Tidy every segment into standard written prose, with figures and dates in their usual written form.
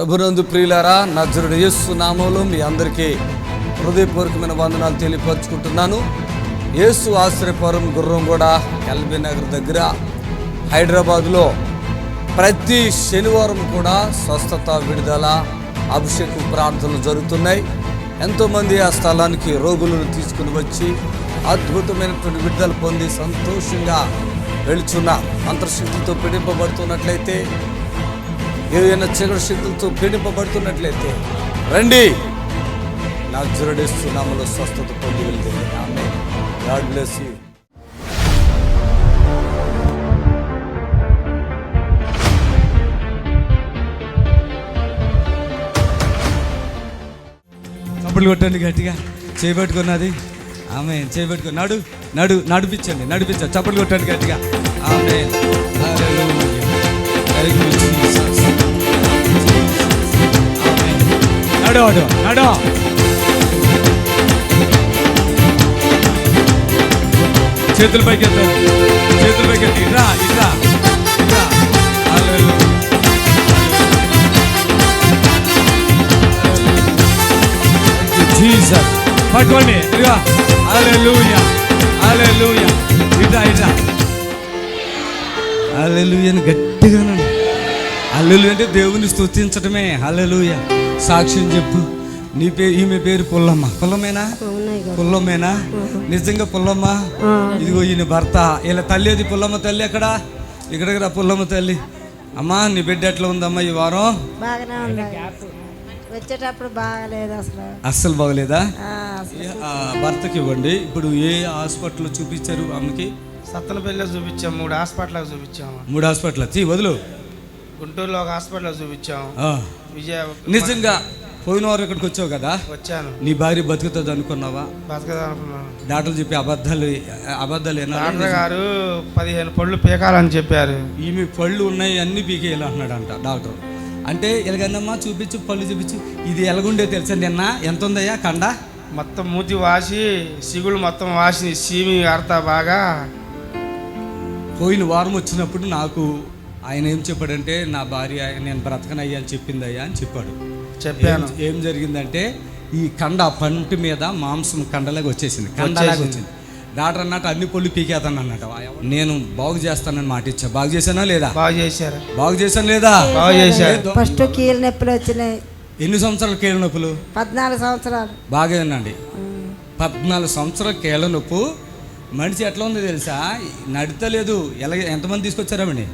ప్రభునందు ప్రియులారా, నజరుడు యేసు నామములో మీ అందరికీ హృదయపూర్వకమైన వందనాలు తెలియపరుచుకుంటున్నాను. యేసు ఆశ్రయపురం గుర్రంగూడ ఎల్బీ నగర్ దగ్గర హైదరాబాద్లో ప్రతి శనివారం కూడా స్వస్థత, విడుదల, అభిషేకం ప్రార్థనలు జరుగుతున్నాయి. ఎంతోమంది ఆ స్థలానికి రోగులను తీసుకుని వచ్చి అద్భుతమైనటువంటి విడుదల పొంది సంతోషంగా వెళుచున్న అంతర్శక్తులతో పీడింపబడుతున్నట్లయితే, ఏదైనా చీకటి శక్తులతో పీడింపబడుతున్నట్లయితే రండి, నజరేయుడు యేసు నామములో స్వస్థత పొంది వెళ్తే. ఆమేన్. God bless you. చప్పట్లు కొట్టండి గట్టిగా. చేయబెట్టుకున్నది ఆమె చేయబెట్టుకో. నడిపించండి. చప్పట్లు కొట్టండి గట్టిగా. ఆమేన్. నడు చేతుల పైకి ఎత్తి ఇట్రా. జీసస్ పట్టుకోండి. హల్లెలూయా. ఇట్రా హల్లెలూయా అని గట్టిగా. హల్లెలూయా అంటే దేవుని స్తుతించటమే. హల్లెలూయా. సాక్ష్యం చెప్పు. నీ పేరు, ఈమె పేరు పుల్లమ్మ. పుల్లమ్మేనా? నిజంగా పుల్లమ్మ? ఇదిగో ఈయన భర్త. ఇలా తల్లి, అది పుల్లమ్మ తల్లి. ఇక్కడ పుల్లమ్మ తల్లి. అమ్మా, నీ బిడ్డ ఎట్లా ఉందమ్మా ఈ వారం? వచ్చేటప్పుడు బాగలేదు, అస్సలు బాగలేదా? భర్తకి ఇవ్వండి. ఇప్పుడు ఏ హాస్పిటల్లో చూపించారు ఆమెకి? సత్తనపల్లిలో చూపించాం, 3 హాస్పిటల్ చూపించాము. 3 హాస్పిటల్ వదులు. గుంటూరులో ఒక హాస్పిటల్ చూపించాము. నిజంగా పోయిన వారు ఇక్కడికి వచ్చావు కదా? వచ్చాను. నీ భార్య బతుకుతుంది అనుకున్నావా? బతుకుతానుకున్నాను. డాక్టర్లు చెప్పి అబద్ధాలు డాక్టర్ గారు 15 పళ్ళు పీకాలని చెప్పారు. ఈమె పళ్ళు ఉన్నాయి, అన్ని పీకేయాలి అంటున్నాడంట డాక్టర్. అంటే ఎలాగన్నమ్మా చూపించు, పళ్ళు చూపించు. ఇది ఎలాగుండే తెలుసా? నిన్న ఎంత ఉందయ్యా కండ? మొత్తం మూతి వాసి, సిగులు మొత్తం వాసి, సీమి ఆడతా బాగా. పోయిన వారం వచ్చినప్పుడు నాకు ఆయన ఏం చెప్పాడంటే, నా భార్య నేను బ్రతకనయ్యా అని చెప్పిందయ్యా అని చెప్పాడు. చెప్పాను. ఏం జరిగిందంటే, ఈ కండ పంటి మీద మాంసం కండలాగా వచ్చేసింది. కండలాగా వచ్చింది. డాక్టర్ అన్నట్టు అన్ని పళ్ళు పీకేతాను అన్నట్టు. నేను బాగు చేస్తానని మాట ఇచ్చా. బాగు చేశానా లేదా? బాగు చేశారు. బాగు చేశాను లేదా? బాగు చేశారు. ఫస్ట్ కీళ్ళ నొప్పులు వచ్చినాయి. ఎన్ని సంవత్సరాల కీళ్ళ నొప్పులు? 14 సంవత్సరాలు. బాగా వినండి. 14 సంవత్సరాల కీళ్ళ నొప్పు. మనిషి ఎట్లా ఉంది తెలుసా? నడతలేదు. ఎంతమంది తీసుకొచ్చారామండి?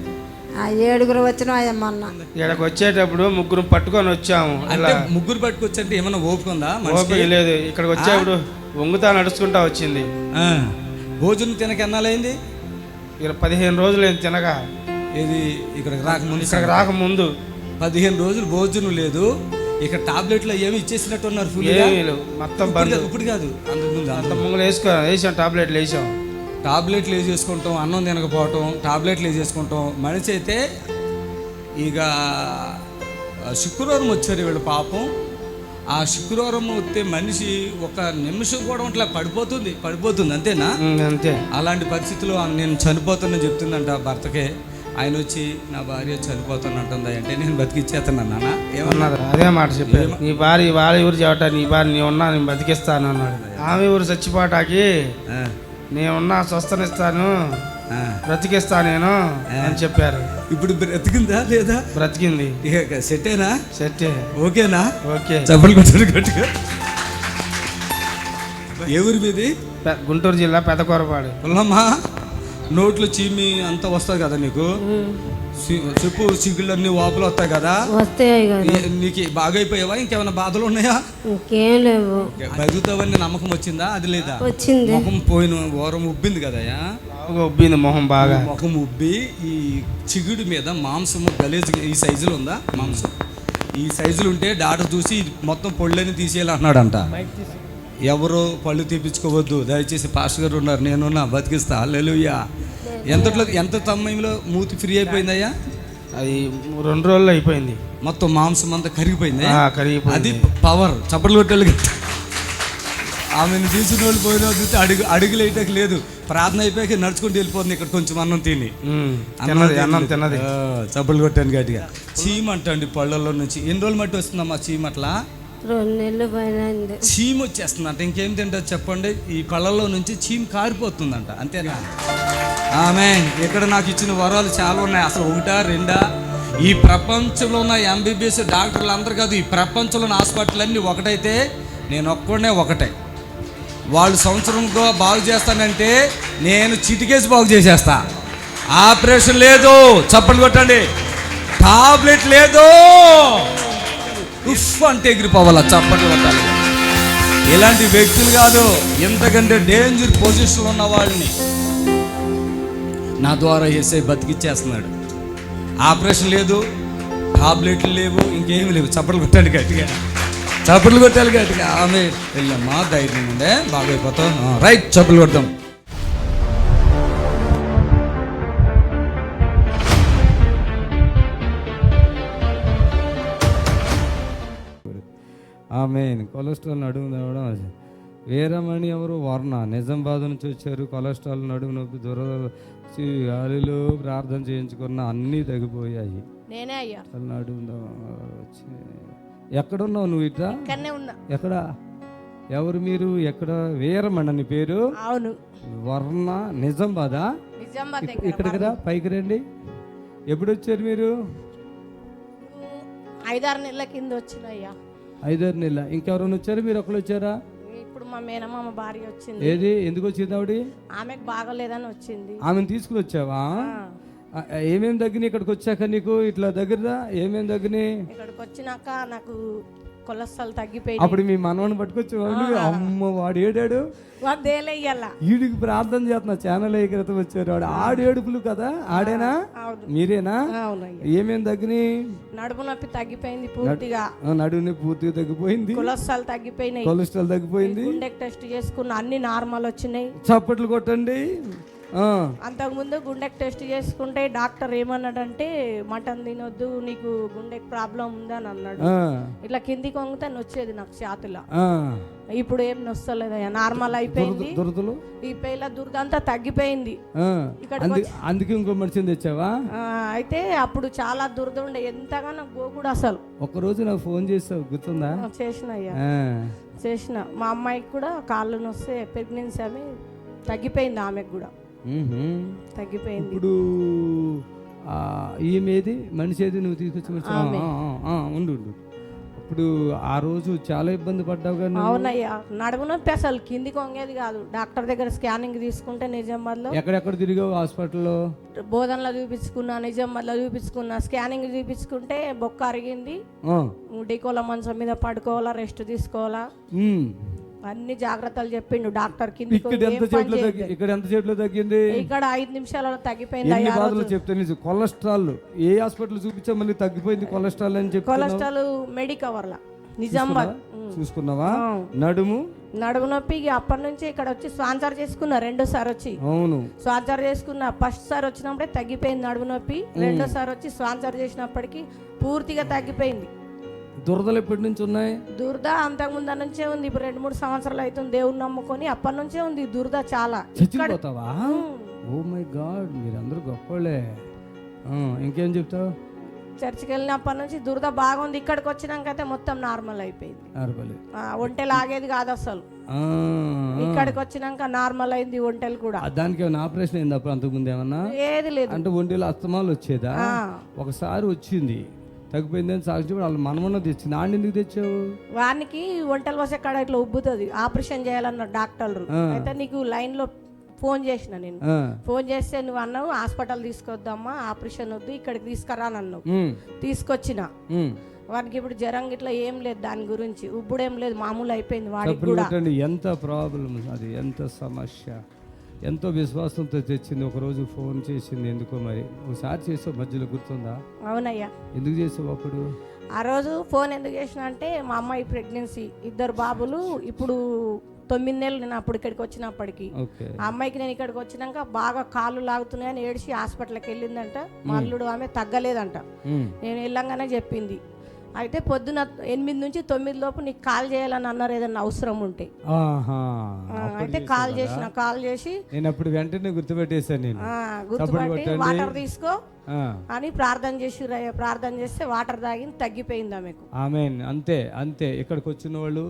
7 వచ్చినా మొన్న. ఇక్కడికి వచ్చేటప్పుడు 3 పట్టుకొని వచ్చాము. అంటే 3 పట్టుకొచ్చంటే ఏమన్నా ఓపుకుందా? ఓపిక లేదు. ఇక్కడికి వచ్చేప్పుడు వంగుతా నడుచుకుంటా వచ్చింది. భోజనం తినక ఎన్నాలైంది? 15 రోజులు ఏం తినగా. ఇది ఇక్కడికి రాకముందు 15 రోజులు భోజనం లేదు. ఇక్కడ టాబ్లెట్లు ఏమి ఇచ్చేసినట్టు ఉన్నారు. మొత్తం ఇప్పుడు కాదు, అంత ముందు వేసాం. టాబ్లెట్లు వేసేసుకుంటాం. అన్నం తినకపోవటం, టాబ్లెట్లు వేసేసుకుంటాం. మనిషి అయితే ఇక శుక్రవారం వచ్చారు వీళ్ళు పాపం. ఆ శుక్రవారం వస్తే మనిషి ఒక నిమిషం కూడా అట్లా పడిపోతుంది. అంతేనా? అంతే. అలాంటి పరిస్థితుల్లో నేను చనిపోతానని చెప్తుందంట భర్తకే. ఆయన వచ్చి, నా భార్య చనిపోతానంటుంది అంటే నేను బతికిచ్చేస్తాను నాన్న. ఏమన్నారు? అదే మాట చెప్పారు. నీ భార్య వాళ్ళ ఊరు చెబట, నీ భార్య నీ ఉన్నా నేను బతికిస్తాను అన్నాడు. ఆమె ఊరు చచ్చిపోటాకి నేనున్నా స్వస్థనిస్తాను, బ్రతికిస్తా నేను అని చెప్పారు. ఇప్పుడు బ్రతికిందా లేదా? బ్రతికింది. సెట్టేనా? సెట్టే. ఓకేనా? ఓకే. చెప్పలు కొట్టాడు గట్టిగా. ఏ ఊరి మీది? గుంటూరు జిల్లా పెదకూరపాడు. పుల్లమ్మా, నోట్లో చీమి అంతా వస్తుంది కదా నీకు? చెప్పు. సిగ్గులు అన్ని వాపులు వస్తాయి కదా? నీకు బాగా అయిపోయావా? ఇంకేమైనా బాధలు ఉన్నాయా? ఇంకేం లేవు. బతుకుతావని నమ్మకం వచ్చిందా? అది లేదా? వచ్చింది. ముఖం పోయిన వారం ఉబ్బింది కదయా? ఉబ్బింది మొహం బాగా. ముఖం ఉబ్బి ఈ చిగుడు మీద మాంసము గలేజ్ ఈ సైజులో ఉందా? మాంసం ఈ సైజులు ఉంటే డాక్టర్ చూసి మొత్తం పళ్ళని తీసేయాలంటున్నాడంట. ఎవరు పళ్ళు తీపించుకోవద్దు దయచేసి. పాస్టర్ గారు ఉన్నారు, నేనున్నా, బతికిస్తా. హల్లెలూయా. ఎంత సమయంలో మూతి ఫ్రీ అయిపోయిందయ్యా? అది 2 రోజుల్లో అయిపోయింది. మొత్తం మాంసం అంతా కరిగిపోయింది. అది పవర్. చప్పట్లు కొట్టాలి. ఆమెను తీసుకుని వాళ్ళు పోయిన చూస్తే అడుగులేయటం లేదు. ప్రార్థన అయిపోయాక నడుచుకుంటూ వెళ్ళిపోతుంది ఇక్కడ కొంచెం అన్నం తిని. అన్నం తిన్నది. చప్పులు కొట్టాను గట్టిగా. చీమ అంటండి పళ్ళల్లో నుంచి. ఎన్ని రోజులు మట్టి వస్తుందమ్మా చీమ? అట్లా 2 నెలలు పైన అయింది. చీమ వచ్చేస్తుందంట. ఇంకేం తింటారు చెప్పండి? ఈ పళ్ళల్లో నుంచి చీమ కారిపోతుందంట. అంతేనా? ఆమేన్. ఇక్కడ నాకు ఇచ్చిన వరాలు చాలా ఉన్నాయి. అసలు 1, 2 ఈ ప్రపంచంలో ఉన్న MBBS డాక్టర్లు అందరు కాదు, ఈ ప్రపంచంలోని హాస్పిటల్ అన్నీ ఒకటైతే నేను ఒక్కడే ఒకటే. వాళ్ళు సంవత్సరంగా బాగు చేస్తానంటే నేను చిటికేసి బాగు చేసేస్తా. ఆపరేషన్ లేదు, చప్పట్లు కొట్టండి. టాబ్లెట్ లేదు, ఉఫ్ అంటే ఎగిరిపోవాలా, చప్పట్లు కొట్టాలి. ఇలాంటి వ్యక్తులు కాదు, ఎంతకంటే డేంజర్ పొజిషన్లో ఉన్న వాళ్ళని నా ద్వారా యేసే బతికిచ్చేస్తున్నాడు. ఆపరేషన్ లేదు, టాబ్లెట్లు లేవు, ఇంకేమీ లేవు. చప్పట్లు కొట్టాలి గట్టిగా, చప్పట్లు కొట్టాలి గట్టిగా. ఆమె వెళ్ళమ్మా, ధైర్యం ఉండే, బాగైపోతాం. రైట్, చప్పట్లు కొడతాం. ఆమెన్. కొలెస్ట్రాల్ నడుము తేవడం. వీరమణి ఎవరు? వర్ణ, నిజామాబాద్ నుంచి వచ్చారు. కొలెస్ట్రాల్, నడుము నొప్పి, గాలిలో ప్రార్థన చేయించుకున్న అన్నీ తగ్గిపోయాయి. నేనే అయ్యా. నడుము ఎక్కడున్నావు నువ్వు? ఇట్లా ఎక్కడ? ఎవరు మీరు? ఎక్కడ? వీరమణి నీ పేరు? అవును. వర్ణ, నిజామాబాదా? ఇక్కడ కదా, పైకి రండి. ఎప్పుడు వచ్చారు మీరు? 5-6 నెలల కింద వచ్చినయ్యా. 5-6 నెలల. ఇంకెవరైనా వచ్చారు? మీరు ఒకళ్ళు వచ్చారా? ఇప్పుడు మా మేనమామ భార్య వచ్చింది. ఏది? ఎందుకు వచ్చింది ఆవిడ? ఆమెకు బాగలేదని వచ్చింది. ఆమెను తీసుకుని వచ్చావా? ఏమేమి తగ్గినాయి ఇక్కడికి వచ్చాక నీకు? ఇట్లా దగ్గరదా ఏమేమి తగ్గినాయి? ఇక్కడికి వచ్చినాక నాకు కొలెస్ట్రాల్ తగ్గిపోయి. అప్పుడు మీ మనవని పట్టుకొచ్చేవాళ్ళు. అమ్మ, వాడు ఏడాడు, వీడికి ప్రార్థన చేస్తున్నా. ఛానల్ క్రితం వచ్చారు. వాడు ఆడేడుపులు కదా. ఆడేనా? మీరేనా? ఏమేమి తగ్గినాయి? నడుము నొప్పి తగ్గిపోయింది పూర్తిగా. నడుము నొప్పి పూర్తిగా తగ్గిపోయింది. కొలెస్ట్రాల్ తగ్గిపోయినాయి. కొలెస్ట్రాల్ తగ్గిపోయింది. గుండె టెస్ట్ చేసుకున్న అన్ని నార్మల్ వచ్చినాయి. చప్పట్లు కొట్టండి. అంతకుముందు గుండెకి టెస్ట్ చేసుకుంటే డాక్టర్ ఏమన్నాడంటే మటన్ తినొద్దు, నీకు గుండెకి ప్రాబ్లం ఉందని అన్నాడు. ఇట్లా కిందికి వంగితే నొచ్చేది నాకు ఛాతిలో. ఇప్పుడు ఏం నొస్తలేదు, నార్మల్ అయిపోయింది. ఈ పేల దుర్దంతా తగ్గిపోయింది. అందుకే ఇంకో మెడిసిన్ తెచ్చావా? అయితే అప్పుడు చాలా దురద ఉండే, ఎంతగానో గోకుడు. అసలు ఒకరోజు నాకు ఫోన్ చేసావు, గుర్తుందా? చేసిన. మా అమ్మాయికి కూడా కాళ్ళు నొస్తే ప్రెగ్నెన్సీ ఆమె తగ్గిపోయింది. ఆమెకు కూడా తగ్గిపోయింది. ఇప్పుడు ఈమెది మనిషి ఏది నువ్వు తీసుకొచ్చి ఉండు. ఇప్పుడు ఆ రోజు చాలా ఇబ్బంది పడ్డావు కదా? అవునయ్యా, నడుము నొప్పి అసలు కిందికి వంగేది కాదు. డాక్టర్ దగ్గర స్కానింగ్ తీసుకుంటే నిజామాబాద్ లో. ఎక్కడెక్కడ తిరిగావు హాస్పిటల్లో? బోధనలో చూపించుకున్నా, నిజామాబాద్ లో చూపించుకున్నా. స్కానింగ్ చూపించుకుంటే బొక్క అరిగింది, డికోల మంచం మీద పడుకోవాలా, రెస్ట్ తీసుకోవాలా, అన్ని జాగ్రత్తలు చెప్పిండు డాక్టర్. ఇక్కడ ఎంత సేపులో తగ్గింది? ఇక్కడ 5 నిమిషాలలో తగ్గిపోయింది. చెప్తాను. కొలెస్ట్రాల్ ఏ హాస్పిటల్ చూపించా మళ్ళీ తగ్గిపోయింది కొలెస్ట్రాల్ అని చెప్పి? కొలెస్ట్రాల్ మెడికవర్ లా నిజామాబాద్ చూసుకున్నావా? నడుము నొప్పి అప్పటి నుంచి ఇక్కడ వచ్చి స్పాన్సర్ చేసుకున్నా. 2సారి వచ్చి స్పాన్సర్ చేసుకున్నా. ఫస్ట్ సారి వచ్చినప్పుడే తగ్గిపోయింది నడుము నొప్పి. 2సారి వచ్చి స్పాన్సర్ చేసినప్పటికీ పూర్తిగా తగ్గిపోయింది. దురదలు ఎప్పటి నుంచి ఉన్నాయి? దురద అంతకు ముందు నుంచే ఉంది. ఇప్పుడు 2-3 సంవత్సరాలు అవుతుంది దేవుని నమ్ముకొని. అప్పటి నుంచే ఉంది దురద చాలా. చచ్చిపోతావా? ఓ మై గాడ్, మీరందరూ గొప్పలే. ఇంకేం చెప్తావు? చర్చికి వెళ్ళినప్పటి నుంచి దురద బాగుంది. ఇక్కడికి వచ్చినాకైతే మొత్తం నార్మల్ అయిపోయింది. ఒంటెలు ఆగేది కాదు అసలు. ఇక్కడికి వచ్చినాక నార్మల్ అయింది ఒంటెలు కూడా. దానికి ఏమైనా ఆపరేషన్ అయింది అప్పుడు? అంతకు ముందు ఏమన్నా? ఏది లేదు. అంటే ఒంటెలు అస్తమాలు వచ్చేదా? ఒకసారి వచ్చింది, తగ్గిపోయిందని సాక్షి వాళ్ళు మనమన్న తెచ్చింది. ఆడిని ఎందుకు తెచ్చావు? వానికి ఒంటలు వస్తే కాడ ఇట్లా ఉబ్బుతుంది, ఆపరేషన్ చేయాలన్న డాక్టర్లు. అయితే నీకు లైన్ లో ఫోన్ చేసిన. నేను ఫోన్ చేస్తే నువ్వు అన్నావు హాస్పిటల్ తీసుకొద్దామా, ఆపరేషన్ వద్దు, ఇక్కడికి తీసుకురా అన్నావు. తీసుకొచ్చిన. వానికి ఇప్పుడు జ్వరం ఇట్లా ఏం లేదు, దాని గురించి ఉబ్బుడేం లేదు, మామూలు అయిపోయింది వాడికి కూడా. ఎంత ప్రాబ్లం అది, ఎంత సమస్య, ఎంతో విశ్వాసంతో తెచ్చింది. ఒకరోజు ఫోన్ చేసింది, ఎందుకో మరి. ఒకసారి చేసావు మధ్యలో, గుర్తుందా? అవునయ్యా. ఎందుకు చేసావు అప్పుడు? ఆ రోజు ఫోన్ ఎందుకు చేసిన అంటే మా అమ్మాయి ప్రెగ్నెన్సీ, 2 బాబులు. ఇప్పుడు 9 నెలలు నేను అప్పుడు ఇక్కడికి వచ్చినప్పటికి. ఆ అమ్మాయికి నేను ఇక్కడికి వచ్చినాక బాగా కాళ్ళు లాగుతున్నాయని ఏడిచి హాస్పిటల్కి వెళ్ళిందంట. మా అల్లుడు ఆమె తగ్గలేదంట. నేను వెళ్ళంగానే చెప్పింది, అయితే పొద్దున 8 నుంచి 9 లోపు నీకు కాల్ చేయాలని అన్నారు, ఏదన్నా అవసరం ఉంటే. అయితే కాల్ చేసి నేను అప్పుడు వెంటనే గుర్తుపెట్టేశాను. నేను గుర్తుపట్టి వాటర్ తీసుకో అని ప్రార్థన చేస్తే వాటర్ తాగింది, తగ్గిపోయింది ఆమెకు. ఆమేన్. అంతే అంతే. ఇక్కడికి వచ్చిన వాళ్ళు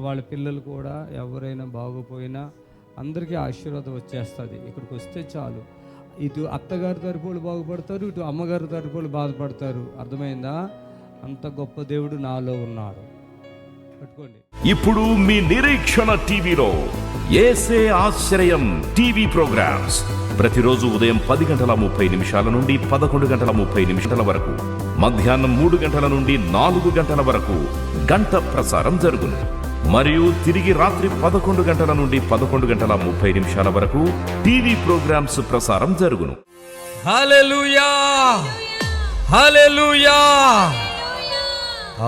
వాళ్ళ పిల్లలు కూడా ఎవరైనా బాగోపోయినా అందరికీ ఆశీర్వాదం వచ్చేస్తుంది. ఇక్కడికి వస్తే చాలు. ఇటు అత్తగారి తరపులు బాగుపడతారు, ఇటు అమ్మగారి తరపులు బాధపడతారు. అర్థమైందా? అంత గొప్ప దేవుడు నాలో ఉన్నాడు. పట్టుకోండి. ఇప్పుడు మీ నిరీక్షణ టీవీలో యేసే ఆశ్రయం టీవీ ప్రోగ్రామ్స్ ప్రతిరోజు ఉదయం 10:30 నుండి 11:30 వరకు, మధ్యాహ్నం 3 గంటల నుండి 4 గంటల వరకు గంట ప్రసారం జరుగును. మరియు తిరిగి రాత్రి 11 గంటల నుండి 11:30 వరకు టీవీ ప్రోగ్రామ్స్ ప్రసారం జరుగును. హల్లెలూయా, హల్లెలూయా.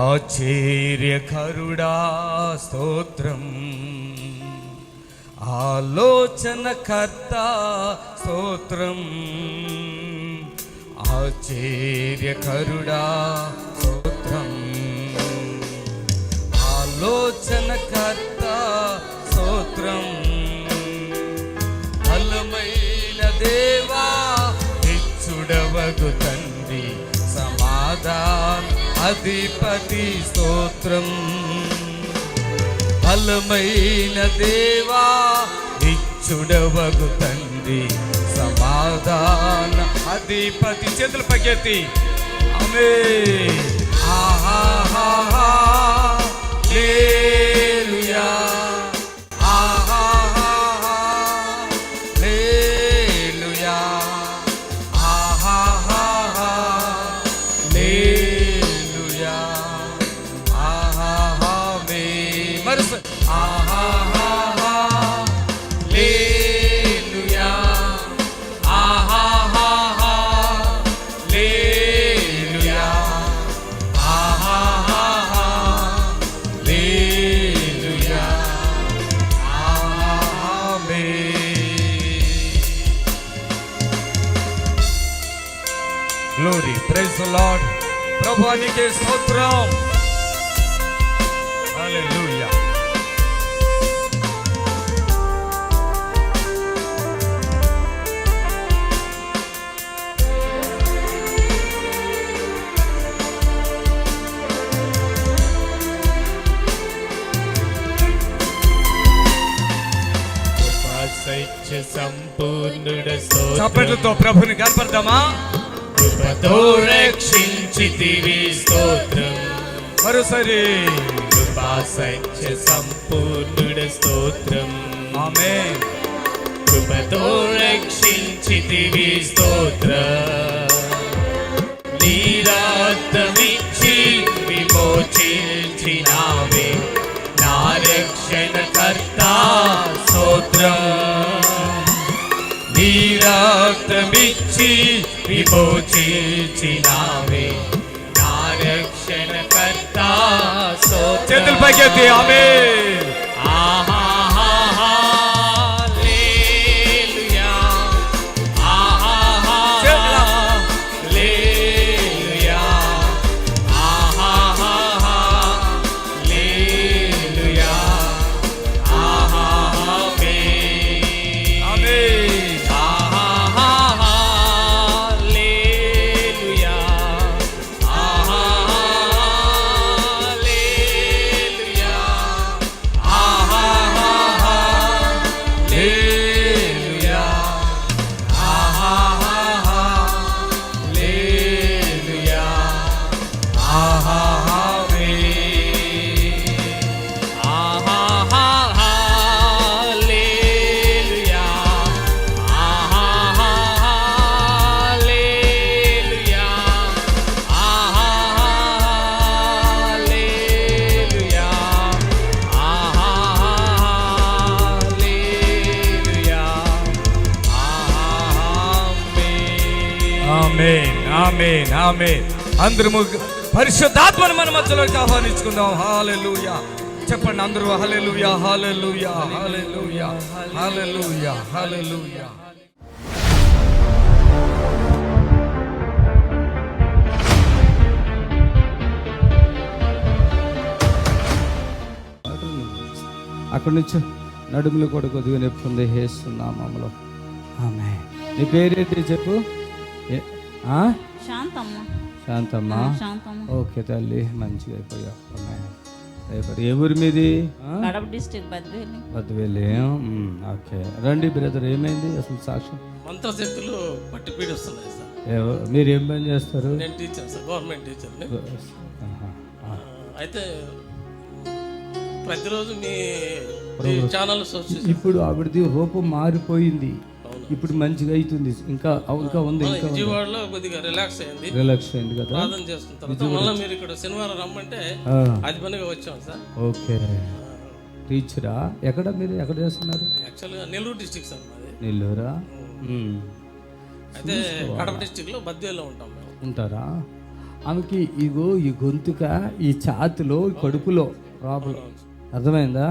ఆశ్చర్యకరుడా స్తోత్రం, ఆలోచనకర్త స్తోత్రం, ఆశ్చర్యకరుడా స్తోత్రం, ఆలోచనకర్త స్తోత్రం, బలమైన దేవా నిత్యుడవగు తండ్రి సమాధాన అధిపతి స్తోత్రం, బలమైన దేవా నిత్యుడవగు తండ్రి సమాధాన అధిపతి. చేతులు పైకెత్తి ఆమేన్. ఆహాహా హల్లెలూయా, ఆహాహా హల్లెలూయా, ఆహాహా హల్లెలూయా, ఆహాహా మరుస ఆహాహా హల్లెలూయా, ఆహాహా హల్లెలూయా, ఆహాహా హల్లెలూయా, ఆమేన్. Glory, praise the Lord. ప్రభువానికి స్తోత్రం. హల్లెలూయా. చప్పట్లతో ప్రభుని కనపడదామా? కృపతో రక్షించితివి స్తోత్రం, మరోసారి కృపా సత్య సంపూర్ణుడ స్తోత్రం, ఆమేన్. కృపతో రక్షించితివి స్తోత్రం, నీరాత్మిచ్చి విమోచించినావే నా రక్షణకర్త స్తోత్రం, నీరాత్మిచ్చి విమోచించినావే నా రక్షణకర్త స్తోత్రం. చేతులు పైకెత్తి ఆమేన్. ఆహాహా హల్లెలూయా, ఆహాహా హల్లెలూయా, ఆహాహా హల్లెలూయా, ఆహాహా ఆమేన్, ఆమేన్. ఆహాహా హల్లెలూయా, ఆహాహా హల్లెలూయా, ఆహాహా హల్లెలూయా, ఆహాహా హల్లెలూయా, ఆహాహా ఆహాహా హల్లెలూయా, ఆహాహా హల్లెలూయా, ఆహాహా హల్లెలూయా, ఆహాహా హల్లెలూయా, ఆమేన్, ఆమేన్, ఆమేన్. అందరూ పరిశుద్ధాత్మను మన మధ్యలోకి ఆహ్వానించుకుందాం. హల్లెలూయా. చెప్పండి అందరూ హల్లెలూయా, హల్లెలూయా, హల్లెలూయా, హల్లెలూయా, హల్లెలూయా. అక్కడి నుంచి నడుములు కూడా కొద్దిగా నొప్పి ఉంది, వేస్తున్నామామలో. ఆమె నీ పేరేంటి చెప్పు. శాంతమ్మ. శాంతమ్మ. శాంతమ్మ. ఓకే తల్లి, మంచిగా అయిపోయావు. అయిపోయి ఏ ఊరి మీది? కడప డిస్ట్రిక్ట్ బద్వేలి. బద్వేలి. ఓకే రండి బ్రదర్, ఏమైంది అసలు సాక్ష్యం? మంత్రశక్తులు పట్టి పీడిస్తున్నాయి సార్. మీరు ఏం పని చేస్తారు? నేను టీచర్ సార్, గవర్నమెంట్ టీచర్ని. అయితే ప్రతిరోజు మీ ఛానల్ ఇప్పుడు ఆవిడది రూపం మారిపోయింది, ఇప్పుడు మంచిగా అవుతుంది. ఇంకా ఇంకా ఉంది, ఇంకా విజయవాడలో కొద్దిగా రిలాక్స్ అయింది కదా, ప్రార్థన చేస్తున్న తర్వాత మళ్ళీ మీరు ఇక్కడ శనివారం రమ్మంటే అది పనిగా వచ్చాం సార్. ఓకే, టీచరా? ఎక్కడ మీరు ఎక్కడ చేస్తున్నారు? యాక్చువల్గా నెల్లూరు డిస్ట్రిక్ట్ సార్ మాది. నెల్లూరా? అయితే కడప డిస్ట్రిక్ట్ లో బద్వేలో ఉంటాం మేము. ఉంటారా? ఆమెకి ఇగో ఈ గొంతుక, ఈ ఛాతిలో, ఈ కడుపులో ప్రాబ్లం, అర్థమైందా?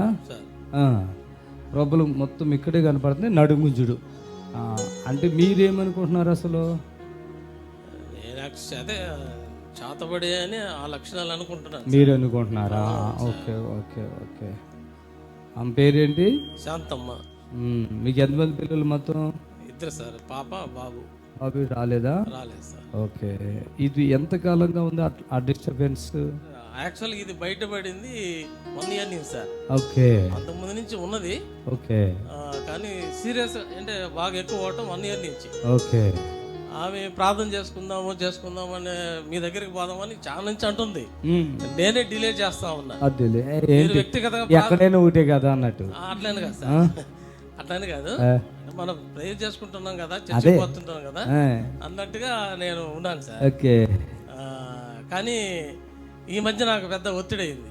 ప్రాబ్లం మొత్తం ఇక్కడే కనపడుతుంది, నడుముంజుడు. అంటే మీరేమనుకుంటున్నారు అసలు? అదే చాతబడి అని ఆ లక్షణాలు అనుకుంటున్నాను. మీరు అనుకుంటున్నారా? Okay okay okay. ఆమె పేరేంటి? శాంతమ్మ. మీకు ఎంతమంది పిల్లలు మొత్తం? 2 సార్, పాప బాబు. బాబు రాలేదా? రాలేదు సార్. ఓకే, ఇది ఎంతకాలంగా ఉంది ఆ డిస్టర్బెన్స్? యాక్చువల్ ఇది బయటపడింది 1 ఇయర్ నుంచి సార్. ఓకే, అంతకుముందు నుంచి ఉన్నది. ఓకే, కానీ సీరియస్ అంటే బాగా ఎక్కువ అవటం 1 ఇయర్ నుంచి. ఓకే. ఆమె ప్రార్థన చేసుకుందాము అని మీ దగ్గరికి పోదామని చాలా నుంచి అంటుంది. నేనే డిలే చేస్తా ఉన్నా. వ్యక్తిగతంగా ఎక్కడైనా ఒకటే కదా అన్నట్టు. అట్లనే కదా సార్, అట్లనే కాదు, మనం ప్రేయర్ చేసుకుంటున్నాం కదా, చర్చకి పోతుంటాం కదా అన్నట్టుగా నేను ఉన్నాను సార్. ఓకే. కానీ ఈ మధ్య నాకు పెద్ద ఒత్తిడి అయింది,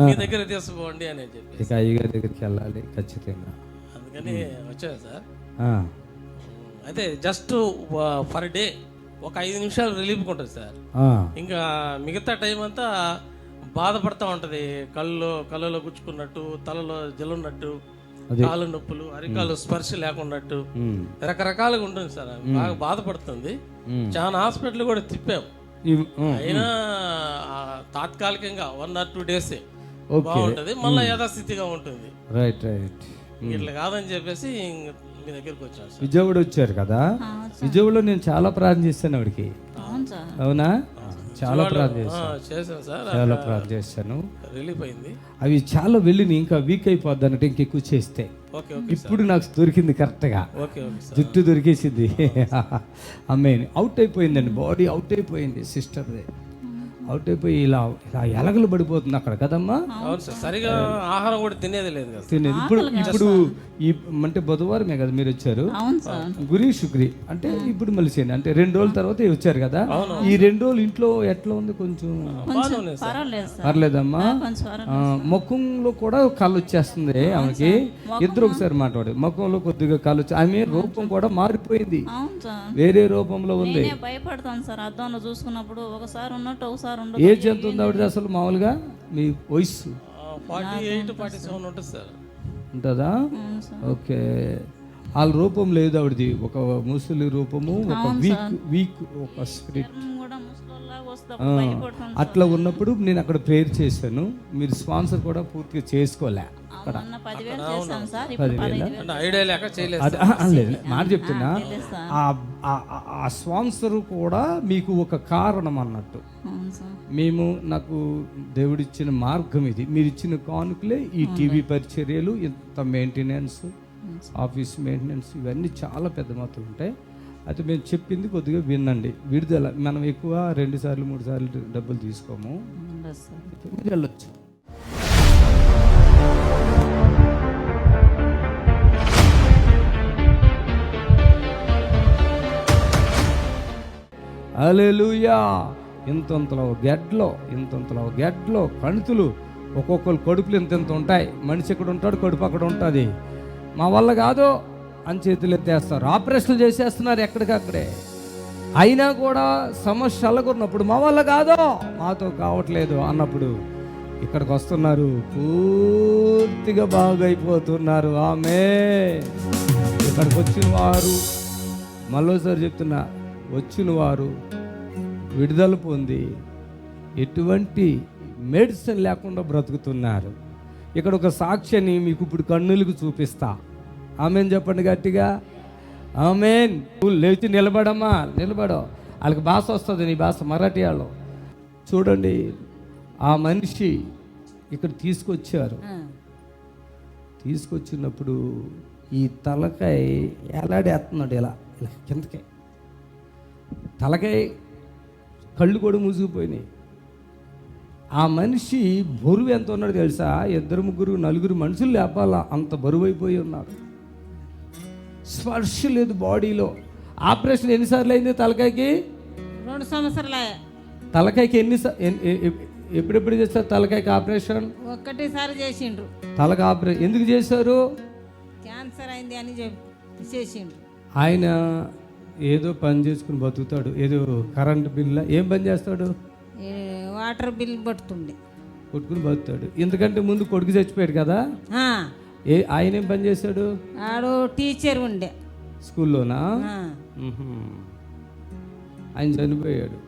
మీ దగ్గర తీసుకోండి అని చెప్పి. అయ్యగారి దగ్గరికి వెళ్ళాలి ఖచ్చితంగా, అందుకని వచ్చాను సార్. అయితే జస్ట్ పర్ డే ఒక 5 నిమిషాలు రిలీఫ్ ఉంటుంది సార్. ఇంకా మిగతా టైం అంతా బాధపడతా ఉంటది, కళ్ళలో గుచ్చుకున్నట్టు, తలలో జల్లున్నట్టు, కాళ్ళు నొప్పులు, అరికాలు స్పర్శ లేకున్నట్టు, రకరకాలుగా ఉంటుంది సార్. బాగా బాధపడుతుంది. చాలా హాస్పిటల్ కూడా తిప్పాం, అయినా తాత్కాలికంగా 1 or 2 days బాగుంటది, మళ్ళీ యథాస్థితిగా ఉంటుంది. Right right. ఇట్లా కాదని చెప్పేసి మీ దగ్గరికి వచ్చాను. విజయవాడ వచ్చారు కదా, విజయవాడలో నేను చాలా ప్రార్థన చేశాను ఆవిడకి. అవునా? చాలా ప్రార్థన చేశాను సార్, చాలా ప్రార్థన చేశాను, రిలీఫ్ అయింది. అవి చాలా వెళ్ళినాయి, ఇంకా వీక్ అయిపోద్ది అన్నట్టు ఇంకెక్కువ చేస్తే. ఇప్పుడు నాకు దొరికింది కరెక్ట్గా, జుట్టు దొరికేసింది. అమ్మాయిని అవుట్ అయిపోయిందండి, బాడీ అవుట్ అయిపోయింది, సిస్టర్ది అవుట్ అయిపోయి ఇలా ఎలగలు పడిపోతుంది అక్కడ కదమ్మా. సరిగా ఆహారం కూడా తినేది లేదు, తినేది. ఇప్పుడు ఈ అంటే బుధవారమే కదా మీరు వచ్చారు, గురి శుక్రి అంటే ఇప్పుడు మలిసేయండి, అంటే 2 రోజుల తర్వాత వచ్చారు కదా. ఈ 2 రోజులు ఇంట్లో ఎట్లా ఉంది? కొంచెం పర్లేదమ్మా. ముఖంలో కూడా కళ్ళు వచ్చేస్తుంది ఆమెకి. ఇద్దరు ఒకసారి మాట్లాడు, ముఖంలో కొద్దిగా కళ్ళు వచ్చి, ఆమె రూపం కూడా మారిపోయింది, వేరే రూపంలో ఉంది. భయపడతాను సార్ అద్దంలో చూసుకున్నప్పుడు, ఒకసారి ఉన్నట్టు ఒకసారి. ఏజ్ ఎంత ఉంది ఆవిడ అసలు మామూలుగా? మీ వయసు 48-47 ఉంటుంది సార్. ఉంటుందా? ఓకే. వాళ్ళ రూపం లేదు ఆవిడది, ఒక ముసలి రూపము, ఒక వీక్ ఒక స్పిరిట్ అట్లా ఉన్నప్పుడు నేను అక్కడ ప్రేయర్ చేశాను. మీరు స్పాన్సర్ కూడా పూర్తిగా చేసుకోలే అక్కడ. 10,000 లేదు మాట చెప్తున్నా. ఆ స్పాన్సర్ కూడా మీకు ఒక కారణం అన్నట్టు. నాకు దేవుడిచ్చిన మార్గం ఇది, మీరు ఇచ్చిన కానుకలే ఈ టీవీ పరిచర్యలు, ఇంత మెయింటెనెన్స్, ఆఫీస్ మెయింటెనెన్స్, ఇవన్నీ చాలా పెద్ద మొత్తం ఉంటాయి. అయితే మేము చెప్పింది కొద్దిగా వినండి. విడుదల మనం ఎక్కువ 2 సార్లు 3 సార్లు డబ్బులు తీసుకోము, మీరు వెళ్ళొచ్చు. హల్లెలూయా. ఇంతంతలో గెడ్లో కణుతులు, ఒక్కొక్కరు కడుపులు ఇంత ఉంటాయి. మనిషి ఇక్కడ ఉంటాడు, కడుపు అక్కడ ఉంటుంది. మా వల్ల కాదు అని చేతులు ఎత్తేస్తారు, ఆపరేషన్లు చేసేస్తున్నారు ఎక్కడికక్కడే. అయినా కూడా సమస్య అలగొన్నప్పుడు మా వల్ల కాదు, మాతో కావట్లేదు అన్నప్పుడు ఇక్కడికి వస్తున్నారు, పూర్తిగా బాగైపోతున్నారు. ఆమె ఇక్కడికి వచ్చిన వారు, మరోసారి చెప్తున్నా, వచ్చిన వారు విడుదల పొంది ఎటువంటి మెడిసిన్ లేకుండా బ్రతుకుతున్నారు. ఇక్కడ ఒక సాక్ష్యాన్ని మీకు ఇప్పుడు కన్నులకు చూపిస్తా. ఆమెన్ చెప్పండి గట్టిగా, ఆమెన్. నువ్వు లేచి నిలబడమ్మా, నిలబడు. వాళ్ళకి భాష వస్తుంది, నీ భాష మరాఠీ వాళ్ళు. చూడండి, ఆ మనిషి ఇక్కడ తీసుకొచ్చారు. తీసుకొచ్చినప్పుడు ఈ తలకాయ ఎలాడేస్తున్నాడు, ఇలా ఇలా కిందకి. తలకాయ కళ్ళు కూడా మూసుకుపోయినాయి. ఆ మనిషి బరువు ఎంత ఉన్నాడు తెలుసా? 2, 3, 4 మనుషులు లేపాలా, అంత బరువు అయిపోయి ఉన్నారు. స్పర్శ లేదు బాడీలో. ఆపరేషన్ ఎన్నిసార్లు అయింది తలకాయకి? 2 సంవత్సరాలే. తలకాయకి ఎప్పుడెప్పుడు చేస్తారు తలకాయకి ఆపరేషన్? ఒక్కటేసారి చేసిండ్రు. తలక ఆపరేషన్ ఎందుకు చేశారు? క్యాన్సర్ అయింది అని చేసిండ్రు. ఆయన ఏదో పని చేసుకుని బతుకుతాడు. ఏదో కరెంట్ బిల్ ఏం పని చేస్తాడు? వాటర్ బిల్ పడుతుండే, కొట్టుకుని బతుకుతాడు. ఎందుకంటే ముందు కొడుకు చచ్చిపోయాడు కదా. ఆయన ఏం పని చేశాడు? ఆడు టీచర్ ఉండే స్కూల్లోనా? ఆయన చనిపోయాడు.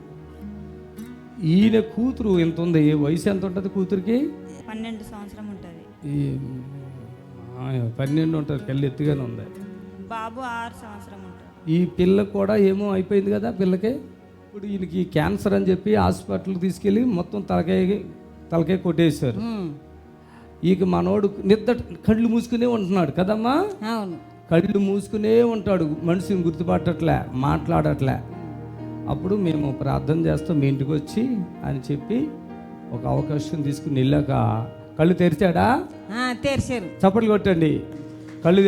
ఈయన కూతురు ఎంత ఉంది? వయసు ఎంత ఉంటుంది కూతురికి? 12 సంవత్సరం ఉంటుంది. 12 ఉంటుంది. కళ్ళు ఎత్తుగానే ఉంది. బాబు 6 సంవత్సరం ఉంటుంది. ఈ పిల్ల కూడా ఏమో అయిపోయింది కదా పిల్లకి. ఇప్పుడు ఈయనకి క్యాన్సర్ అని చెప్పి హాస్పిటల్కి తీసుకెళ్ళి మొత్తం తలకాయ కొట్టేశారు. ఇక మనోడు నిద్ర కళ్ళు మూసుకునే ఉంటున్నాడు కదమ్మా. అవును, కళ్ళు మూసుకునే ఉంటాడు, మనిషిని గుర్తుపట్టట్లే, మాట్లాడట్లే. అప్పుడు మేము ప్రార్థన చేస్తాం మీ ఇంటికి వచ్చి అని చెప్పి ఒక అవకాశం తీసుకుని వెళ్ళాక కళ్ళు తెరిచాడా? తెరిచారు. చప్పట్లు కొట్టండి. కళ్ళు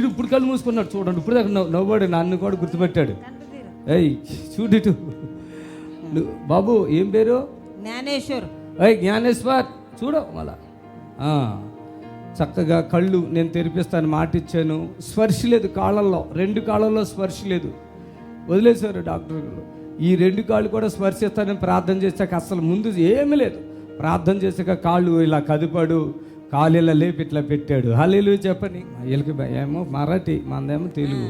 ఇప్పుడు కళ్ళు మూసుకున్నాడు చూడండి. ఇప్పుడు దాకా నవ్వాడు, నన్ను కూడా గుర్తుపెట్టాడు. చూడిటు బాబు ఏం పేరు? జ్ఞానేశ్వర్. జ్ఞానేశ్వర్ చూడ మళ్ళా చక్కగా కళ్ళు నేను తెరిపిస్తాను మాట ఇచ్చాను. స్పర్శ లేదు కాళ్ళల్లో, 2 కాళ్ళల్లో స్పర్శ లేదు. వదిలేశారు డాక్టర్లు. ఈ 2 కాళ్ళు కూడా స్పర్శిస్తానని ప్రార్థన చేశాక అసలు ముందు ఏమీ లేదు. ప్రార్థన చేశాక కాళ్ళు ఇలా కదిపాడు, కాళ్ళు ఇలా లేపి ఇట్లా పెట్టాడు. హల్లెలూయా చెప్పని. వీళ్ళకి ఏమో మరాఠీ, మనదేమో తెలుగు.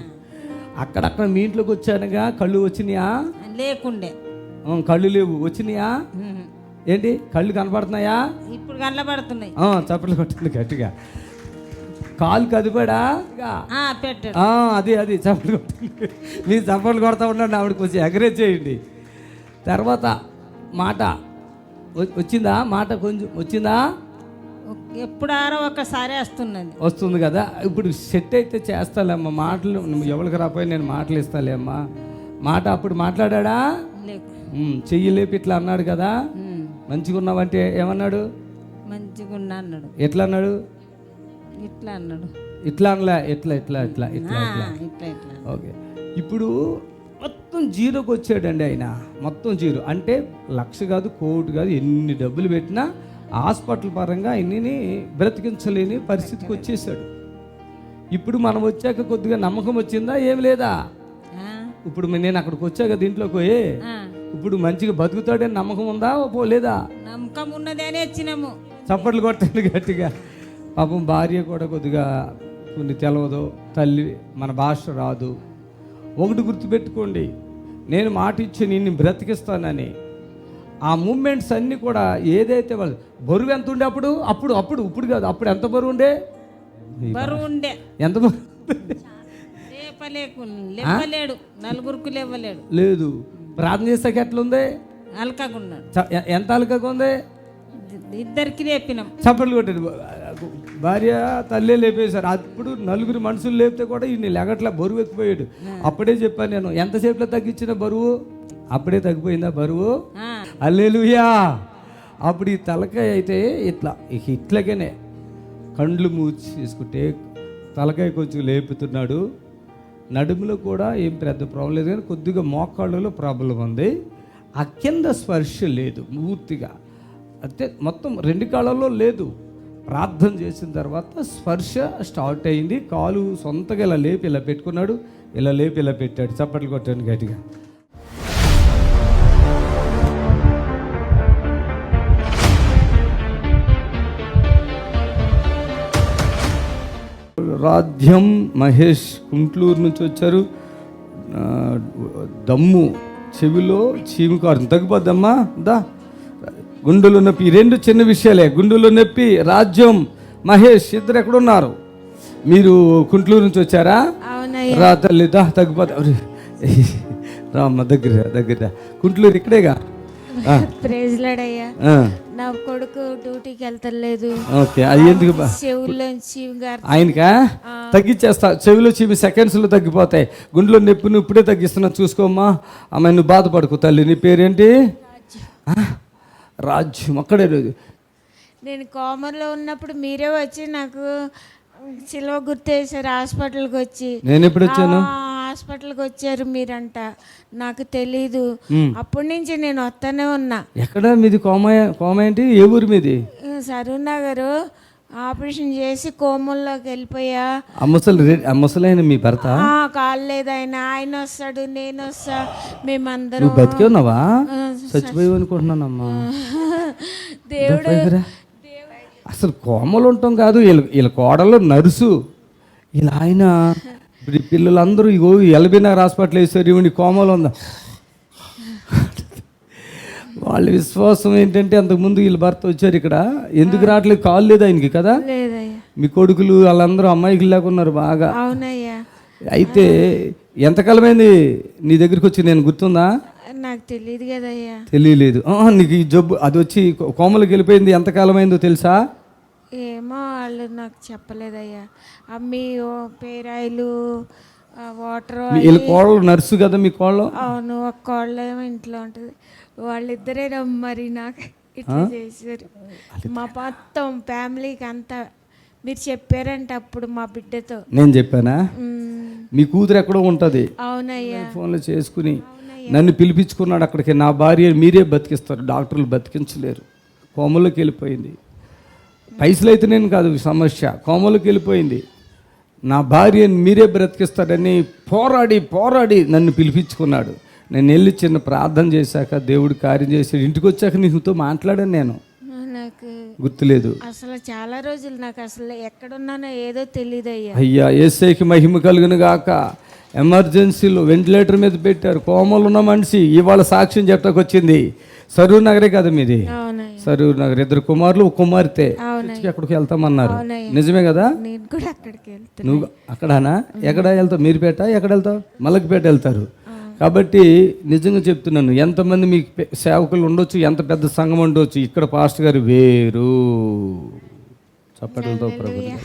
అక్కడక్కడ మీ ఇంట్లోకి వచ్చానుగా కళ్ళు వచ్చినాయా? లేకుండే. కళ్ళు లేవు, వచ్చినాయా? ఏంటి కళ్ళు కనపడుతున్నాయా? ఇప్పుడు కనపడుతున్నాయి. చప్పట్లు కొట్టండి గట్టిగా. కాలు కదిపాడా? పెట్టాడు. అది చప్పట్లు కొట్టండి. మీరు చప్పట్లు కొడతా ఉండండి, ఆవిడ కొంచెం ఎంకరేజ్ చేయండి. తర్వాత మాట వచ్చిందా? మాట కొంచెం వచ్చిందా? ఎప్పుడారో ఒకసారి వస్తుంది కదా. ఇప్పుడు సెట్ అయితే చేస్తాలేమ్మా. మాటలు ఎవరికి రాపోయి నేను మాటలు ఇస్తాలే అమ్మా. మాట అప్పుడు మాట్లాడా? చెయ్యి లేపి ఇట్లా అన్నాడు కదా. మంచిగా ఉన్నావంటే ఏమన్నాడు? మంచిగా ఉన్నా అన్నాడు. ఎట్లా అన్నాడు? ఇట్లా అన్నాడు. ఇట్లా అనలే, ఇట్లా ఇట్లా ఇట్లా ఇట్లా ఇట్లా. ఓకే, ఇప్పుడు మొత్తం జీరోకి వచ్చాడండి ఆయన. మొత్తం జీరో అంటే 1,00,000 కాదు, 1,00,00,000 కాదు, ఎన్ని డబ్బులు పెట్టినా హాస్పిటల్ పరంగా ఇన్ని బ్రతికించలేని పరిస్థితికి వచ్చేసాడు. ఇప్పుడు మనం వచ్చాక కొద్దిగా నమ్మకం వచ్చిందా? ఏం లేదా? ఇప్పుడు నేను అక్కడికి వచ్చాక దీంట్లోకి పోయి ఇప్పుడు మంచిగా బతుకుతాడని నమ్మకం ఉందా లేదా? నమ్మకం ఉన్నదేనే వచ్చినాము. చప్పట్లు కొట్టండి గట్టిగా. పాపం భార్య కూడా కొద్దిగా కొన్ని తెలవదు, తల్లి మన భాష రాదు. ఒకటి గుర్తుపెట్టుకోండి, నేను మాట ఇచ్చి నిన్ను బ్రతికిస్తానని. ఆ మూమెంట్స్ అన్నీ కూడా ఏదైతే వాళ్ళు బరువు ఎంత ఉండే అప్పుడు అప్పుడు అప్పుడు ఇప్పుడు కాదు, అప్పుడు ఎంత బరువు ఉండే? ఎంత బరువు? లేవలేడు, 4గురికి లేవలేడు. లేదు. ప్రార్థన చేస్తాక ఎట్లుంది? అలకగున్నాడు. ఎంత అలకగా ఉంది? 2 లేపినాం. చప్పట్లు కొట్టండి. భార్య తల్లే లేపేశారు. అప్పుడు 4 మనుషులు లేపితే కూడా ఈయన లెగట్లా, బరువు ఎక్కిపోయాడు. అప్పుడే చెప్పాను నేను, ఎంతసేపులో తగ్గించిన బరువు? అప్పుడే తగ్గిపోయిందా బరువు? హల్లెలూయా. అప్పుడు ఈ తలకాయ అయితే ఇట్లాగనే కండ్లు మూసి చేసుకుంటే తలకాయ కొంచెం లేపుతున్నాడు. నడుములో కూడా ఏం పెద్ద ప్రాబ్లం లేదు, కానీ కొద్దిగా మోకాళ్ళలో ప్రాబ్లం ఉంది. ఆ కింద స్పర్శ లేదు పూర్తిగా, అంటే మొత్తం 2 కాళ్ళల్లో లేదు. ప్రార్థన చేసిన తర్వాత స్పర్శ స్టార్ట్ అయింది. కాలు సొంతగా ఇలా లేపి ఇలా పెట్టుకున్నాడు, ఇలా లేపి ఇలా పెట్టాడు. చప్పట్లు కొట్టాను గట్టిగా. రాధ్యం మహేష్ గుంటూరు నుంచి వచ్చారు. దమ్ము చెవిలో చీము కారు తగ్గిపోద్దమ్మా. దా గుండెలో నొప్పి, ఈ రెండు చిన్న విషయాలే. గుండెలో నొప్పి, రాజ్యం. మహేష్ ఇద్దరు ఎక్కడున్నారు? మీరు కుంట్లూరు నుంచి వచ్చారా? అవునయ్యా. రా తల్లి, దా తగ్గిపోతా. రా అమ్మ, దగ్గర కుంట్లూరు ఇక్కడేగా. ప్రైజ్ లార్డ్ అయ్యా. ఆ, నా కొడుకు డ్యూటీకి వెళ్తలేదు. ఓకే. అది ఎందుకు చెవుల్లోంచి గారు ఆయనకా తగ్గించేస్తా. చెవిలో చీమి సెకండ్స్లో తగ్గిపోతాయి. గుండెలో నొప్పిని ఇప్పుడే తగ్గిస్తున్నా, చూసుకోమ్మా. అమ్మాయి నువ్వు బాధపడుకో తల్లి. నీ పేరేంటి? రాజ్యం. అక్కడే నేను కోమర్లో ఉన్నప్పుడు మీరే వచ్చి నాకు సిల్వ గుర్తేసారు హాస్పిటల్కి వచ్చి. నేను ఎప్పుడు వచ్చాను? హాస్పిటల్కి వచ్చారు మీరంట, నాకు తెలీదు. అప్పటి నుంచి నేను వస్తానే ఉన్నా. ఎక్కడ మీది? కోమ ఏంటి? ఏ ఊరు మీది? సరూర్ నగర్. ఆపరేషన్ చేసి కోమల్లోకి వెళ్ళిపోయా. ముసలైన మీ భర్త? కాలు లేదు ఆయన వస్తాడు, నేను వస్తా, మేమందరం. నువ్వు బతికే ఉన్నావా? చచ్చిపోయి అనుకుంటున్నానమ్మా. దేవుడు అసలు కోమలు ఉంటాం కాదు. వీళ్ళ కోడలు నర్సు, ఇలా ఆయన. ఇప్పుడు ఈ పిల్లలందరూ ఇగో ఎల్బీనగర్ హాస్పిటల్ వేసారు, ఇవన్నీ కోమలు ఉందా. వాళ్ళ విశ్వాసం ఏంటంటే అంతకుముందు వీళ్ళ భర్త వచ్చారు ఇక్కడ, ఎందుకు రావట్లేదు? కాలు లేదు ఆయనకి కదా. లేదయ్యా. మీ కొడుకులు వాళ్ళందరూ అమ్మాయికి లేకున్నారు బాగా. అవునయ్యా. అయితే ఎంతకాలమైంది నీ దగ్గరికి వచ్చి? నేను గుర్తుందా? నాకు తెలియదు కదయ్యా. తెలియలేదు. నీకు ఈ జబ్బు అది వచ్చి కోమలకి వెళ్ళిపోయింది. ఎంతకాలమైందో తెలుసా? ఏమో వాళ్ళు నాకు చెప్పలేదయ్యా. అమ్మి పేరాయిలు వాటర్. వీళ్ళ కోళ్ళు నర్సు కదా మీ కోళ్ళు? అవును, ఒక కోళ్ళ ఏమో ఇంట్లో ఉంటుంది. వాళ్ళిద్దరే మరి నాకు ఇట్లా చేశారు. మా మొత్తం ఫ్యామిలీకి అంతా మీరు చెప్పారంట అప్పుడు మా బిడ్డతో. నేను చెప్పానా? మీ కూతురు ఎక్కడో ఉంటుంది. అవునయ్యా. ఫోన్లో చేసుకుని నన్ను పిలిపించుకున్నాడు అక్కడికి. నా భార్య మీరే బతికిస్తారు, డాక్టర్లు బతికించలేరు. కోమలోకి వెళ్ళిపోయింది. పైసలు అయితే నేను కాదు సమస్య, కోమలోకి వెళ్ళిపోయింది. నా భార్యని మీరే బ్రతికిస్తాడని పోరాడి నన్ను పిలిపించుకున్నాడు. నేను వెళ్ళి చిన్న ప్రార్థన చేశాక దేవుడు కార్యం చేశాడు. ఇంటికి వచ్చాక నీతో మాట్లాడాను. నేను నాకు గుర్తులేదు. అసలు చాలా రోజులు నాకు అసలు ఎక్కడున్నానో ఏదో తెలియదు అయ్యా. అయ్యా యేసయ్యకి మహిమ కలుగును గాక. ఎమర్జెన్సీలో వెంటిలేటర్ మీద పెట్టారు. కోమలు ఉన్న మనిషి ఇవాళ సాక్ష్యం చెప్పడానికి వచ్చింది. సరూర్ నగరే కదా మీది? సరూర్ నగర్. ఇద్దరు కుమారులు, ఒక కుమార్తె. అక్కడికి వెళ్తామన్నారు, నిజమే కదా? నేను కూడా అక్కడికి వెళ్తాను. నువ్వు అక్కడనా? ఎక్కడ వెళ్తావు? మీరుపేట ఎక్కడ వెళ్తావు? మలక్పేట వెళ్తారు. కాబట్టి నిజంగా చెప్తున్నాను, ఎంతమంది మీకు సేవకులు ఉండొచ్చు, ఎంత పెద్ద సంఘం ఉండొచ్చు, ఇక్కడ పాస్టర్ గారు వేరు. చప్పట్లతో ప్రభుత్వం.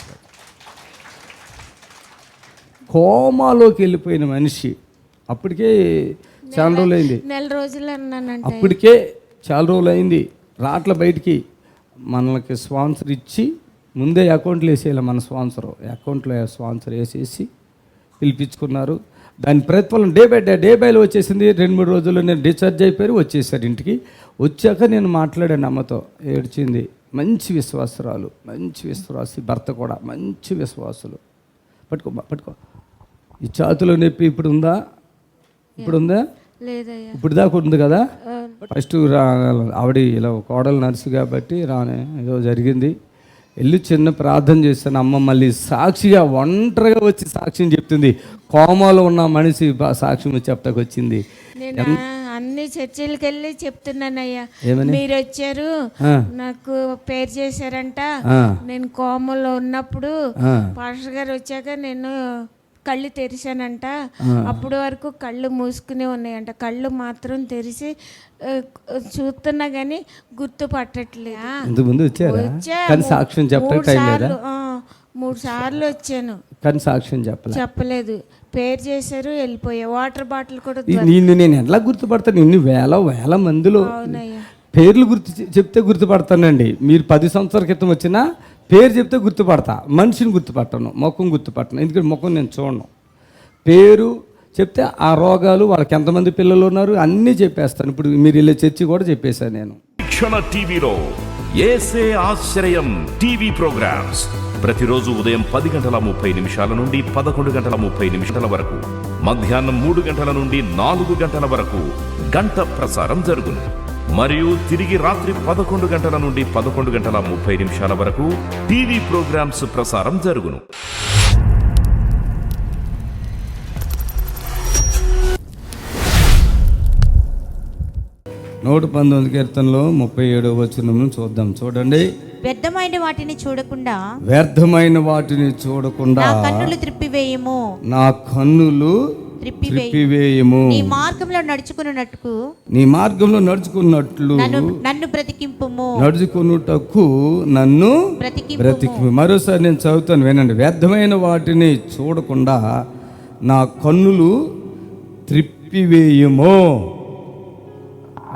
కోమాలోకి వెళ్ళిపోయిన మనిషి అప్పటికే చాలా రోజులు అయింది. నెల రోజులు అన్నానంటే అప్పటికే చాలా రోజులు అయింది. రాట్ల బయటికి మనకి స్పాన్సర్ ఇచ్చి ముందే అకౌంట్లు వేసేయాలి. మన అకౌంట్లో స్పాన్సర్ వేసేసి పిలిపించుకున్నారు. దాని ప్రతిఫలం డే బై వచ్చేసింది. 2-3 రోజుల్లో నేను డిశ్చార్జ్ అయిపోయారు, వచ్చేసారు ఇంటికి. వచ్చాక నేను మాట్లాడాను అమ్మతో, ఏడ్చింది. మంచి విశ్వాసరాలు, మంచి విశ్వాసి, భర్త కూడా మంచి విశ్వాసులు. పట్టుకో. ఈ ఛాతులో నొప్పి ఇప్పుడు ఉందా? లేదయ్యా. ఇప్పుడు దాకా ఉంది కదా. ఫస్ట్ ఆవిడ ఇలా కోడలు నర్సు కాబట్టి ఏదో జరిగింది. వెళ్ళి చిన్న ప్రార్థన చేస్తాను. అమ్మ మళ్ళీ సాక్షిగా ఒంటరిగా వచ్చి సాక్ష్యం చెప్తుంది. కోమాలో ఉన్న మనిషి సాక్ష్యం చెప్పడానికి వచ్చింది. నేను అన్ని చర్చిలకు వెళ్ళి చెప్తున్నానయ్యా. మీరు వచ్చారు, నాకు పేరు చేశారంట. నేను కోమలో ఉన్నప్పుడు పాస్టర్ గారు వచ్చాక నేను కళ్ళు తెరిచానంట. అప్పటి వరకు కళ్ళు మూసుకునే ఉన్నాయంట. కళ్ళు మాత్రం తెరిచి చూస్తున్నా గానీ గుర్తుపట్టట్లేదు. సాక్ష్యం 3 సార్లు వచ్చాను కానీ సాక్ష్యం చెప్పలేదు. పేరు చేశారు, వెళ్ళిపోయా. వాటర్ బాటిల్ కూడా నేను ఎలా గుర్తుపడతాను? ఇన్ని వేల మందిలో పేర్లు చెప్తే గుర్తుపడతానండి. మీరు 10 సంవత్సరాల క్రితం వచ్చినా పేరు చెప్తే గుర్తుపడతా, మనిషిని గుర్తుపట్టను, ముఖం గుర్తుపట్టను. ఎందుకంటే ముఖం నేను చూడను. పేరు చెప్తే ఆ రోగాలు, వాళ్ళకి ఎంతమంది పిల్లలు ఉన్నారు అన్నీ చెప్పేస్తాను. ఇప్పుడు మీరు వెళ్ళే చర్చి కూడా చెప్పేశాను నేను. నిరీక్షణ టీవీలో యేసే ఆశ్రయం టీవీ ప్రోగ్రామ్స్ ప్రతిరోజు ఉదయం 10:30 నుండి 11:30 వరకు, మధ్యాహ్నం 3 గంటల నుండి 4 గంటల వరకు గంట ప్రసారం జరుగును. మరియు తిరిగి రాత్రి 11 గంటల నుండి 11:30 వరకు టీవీ ప్రోగ్రామ్స్ ప్రసారం జరుగును. 119 కీర్తనలో 37వ వచనం చూద్దాం. చూడండి. వ్యర్థమైన వాటిని చూడకుండా వ్యర్థమైన వాటిని చూడకుండా నా కన్నులు త్రిప్పివేయము, నా కన్నులు త్రిప్పివేయము. నీ మార్గంలో నడుచుకున్నట్టు నీ మార్గంలో నడుచుకున్నట్లు నన్ను బ్రతికింపుము, నడుచుకున్నటకు నన్ను బ్రతికి. మరోసారి నేను చదువుతాను, వినండి. వ్యర్థమైన వాటిని చూడకుండా నా కన్నులు త్రిప్పివేయము.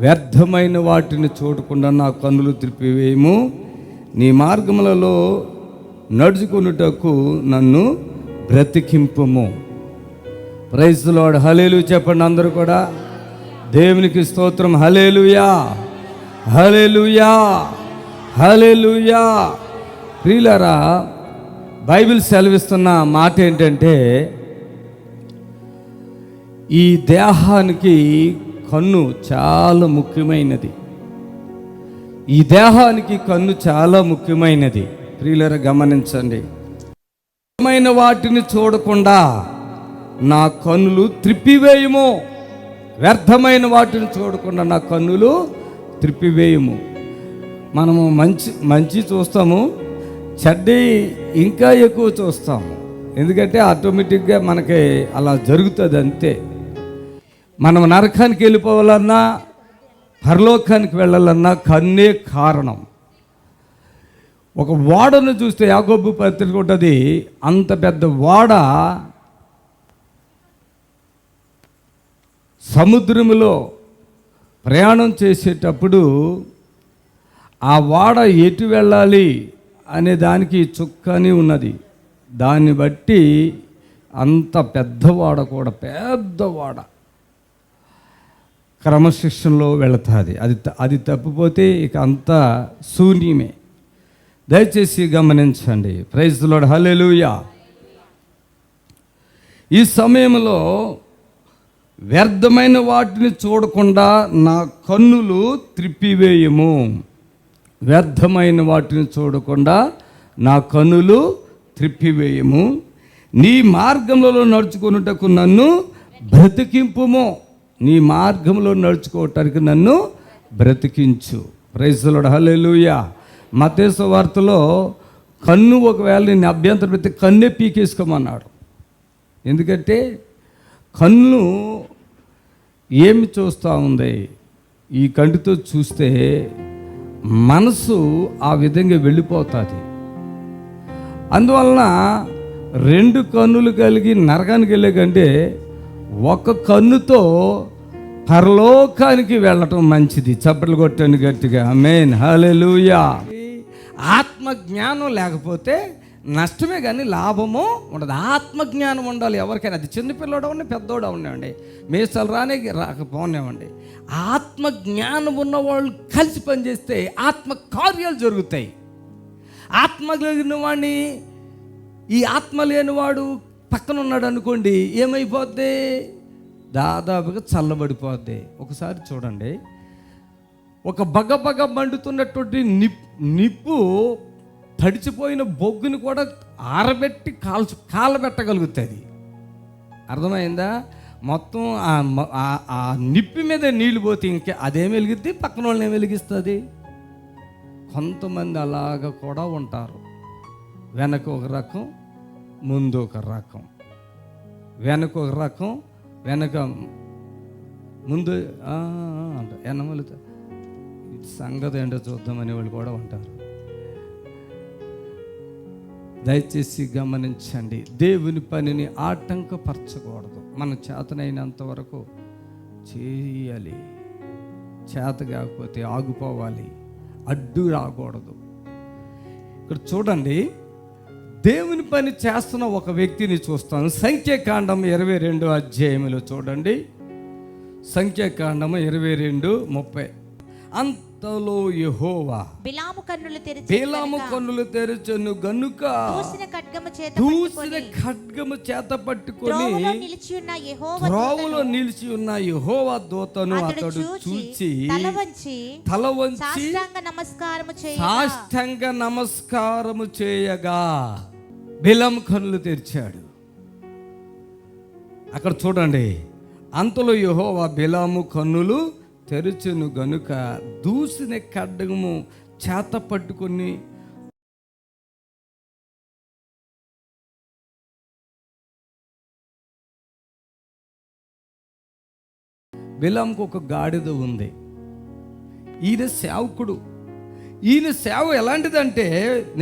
వ్యర్థమైన వాటిని చూడకుండా నా కన్నులు త్రిప్పివేయము. నీ మార్గములలో నడుచుకున్నటకు నన్ను బ్రతికింపుము. Praise the Lord. హల్లెలూయా చెప్పండి అందరూ కూడా. దేవునికి స్తోత్రం. హల్లెలూయా, హల్లెలూయా, హల్లెలూయా. ప్రియులారా, బైబిల్ సెలవిస్తున్న మాట ఏంటంటే, ఈ దేహానికి కన్ను చాలా ముఖ్యమైనది. ఈ దేహానికి కన్ను చాలా ముఖ్యమైనది. ప్రియులారా గమనించండి. ముఖ్యమైన వాటిని చూడకుండా నా కన్నులు త్రిప్పివేయము. వ్యర్థమైన వాటిని చూడకుండా నా కన్నులు త్రిప్పివేయము. మనము మంచి చూస్తాము, చెడ్డి ఇంకా ఎక్కువ చూస్తాము. ఎందుకంటే ఆటోమేటిక్గా మనకి అలా జరుగుతుంది అంతే. మనం నరకానికి వెళ్ళిపోవాలన్నా పరలోకానికి వెళ్ళాలన్నా కన్నే కారణం. ఒక ఓడను చూస్తే యాకోబు పత్రిక ఉంటుంది, అంత పెద్ద ఓడ సముద్రంలో ప్రయాణం చేసేటప్పుడు ఆ ఓడ ఎటు వెళ్ళాలి అనే దానికి చుక్కని ఉన్నది. దాన్ని బట్టి అంత పెద్ద ఓడ కూడా, పెద్ద ఓడ క్రమశిక్షణలో వెళుతుంది. అది తప్పిపోతే ఇక అంతా శూన్యమే. దయచేసి గమనించండి. Praise the Lord. హల్లెలూయా. ఈ సమయంలో వ్యర్థమైన వాటిని చూడకుండా నా కన్నులు త్రిప్పివేయము. వ్యర్థమైన వాటిని చూడకుండా నా కన్నులు త్రిప్పివేయము. నీ మార్గంలో నడుచుకున్నటకు నన్ను బ్రతికింపుము. నీ మార్గంలో నడుచుకోవటానికి నన్ను బ్రతికించు. Praise the Lord. హల్లెలూయా. మత్తయి సువార్తలో కన్ను ఒకవేళ నేను అభ్యంతరం పెడితే కన్నే పీకేసుకోమన్నాడు. ఎందుకంటే కన్ను ఏమి చూస్తూ ఉంది? ఈ కంటితో చూస్తే మనసు ఆ విధంగా వెళ్ళిపోతుంది. అందువలన 2 కన్నులు కలిగి నరకానికి వెళ్ళే కంటే ఒక కన్నుతో పరలోకానికి వెళ్ళటం మంచిది. చప్పట్లు కొట్టండి గట్టిగా. ఆమేన్. హల్లెలూయా. ఆత్మజ్ఞానం లేకపోతే నష్టమే కానీ లాభము ఉండదు. ఆత్మజ్ఞానం ఉండాలి ఎవరికైనా. అది చిన్నపిల్లడు అవ్వండి, పెద్దోడు అవ్వండి, మీసాలు రాకపోనివ్వండి. ఆత్మజ్ఞానం ఉన్నవాళ్ళు కలిసి పనిచేస్తే ఆత్మ కార్యాలు జరుగుతాయి. ఆత్మ కలిగిన వాడిని, ఈ ఆత్మ లేనివాడు పక్కన ఉన్నాడు అనుకోండి, ఏమైపోద్ది? దాదాపుగా చల్లబడిపోద్ది. ఒకసారి చూడండి, ఒక బగబగ మండుతున్నటువంటి నిప్పు తడిచిపోయిన బొగ్గుని కూడా ఆరబెట్టి కాలబెట్టగలుగుతుంది. అర్థమైందా? మొత్తం ఆ నిప్పి మీద నీళ్ళు పోతే ఇంకా అదేం వెలిగిద్ది, పక్కన వాళ్ళని ఏం వెలిగిస్తుంది? కొంతమంది అలాగ కూడా ఉంటారు. వెనక ఒక రకం, ముందు ఒక రకం. వెనక ఒక రకం, వెనక ముందు ఎన్నమలు సంగతి ఏంటో చూద్దామనే వాళ్ళు కూడా ఉంటారు. దయచేసి గమనించండి. దేవుని పనిని ఆటంకపరచకూడదు. మన చేతనైనంత వరకు చేయాలి. చేత కాకపోతే ఆగిపోవాలి, అడ్డు రాకూడదు. ఇక్కడ చూడండి, దేవుని పని చేస్తున్న ఒక వ్యక్తిని చూస్తాను. సంఖ్యాకాండం 22 అధ్యాయంలో చూడండి. సంఖ్యాకాండం 22:30. అంతలో యెహోవా బిలాము కన్నులు తెరచెను గనుక దూసిన ఖడ్గము చేత పట్టుకొని త్రోవలో నిలిచి ఉన్న యెహోవా దూతను అతడు చూచి తల వంచి సాష్టాంగ నమస్కారము చేయగా బిలాము కన్నులు తెరిచాడు. అక్కడ చూడండి, అంతలో యెహోవా బిలాము కన్నులు తెరుచును గనుక దూసిన ఖడ్గము చేత పట్టుకొని బిలాముకు ఒక గాడిద ఉంది. ఈయన సేవకుడు. ఈయన సేవ ఎలాంటిదంటే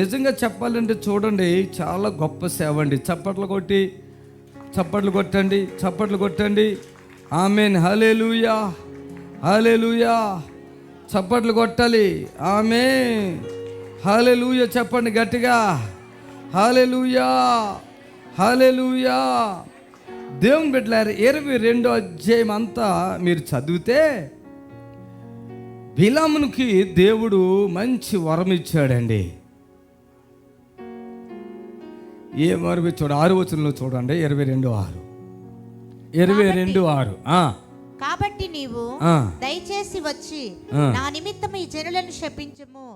నిజంగా చెప్పాలంటే చూడండి, చాలా గొప్ప సేవ అండి. చప్పట్లు కొట్టండి, చప్పట్లు కొట్టండి. ఆమేన్, హల్లెలూయా, హల్లెలూయా. చప్పట్లు కొట్టాలి. ఆమేన్, హల్లెలూయా. చెప్పండి గట్టిగా, హల్లెలూయా, హల్లెలూయా. దేవుని బిడ్డలారా, 22వ అధ్యాయం అంతా మీరు చదివితే బిలామునికి దేవుడు మంచి వరం ఇచ్చాడండి. ఏ వరం ఇచ్చాడు? 6వ వచనంలో చూడండి, 22:6. కాబట్టి నీవు దయచేసి వచ్చి నా నిమిత్తం ఈ జనులను శపించుము.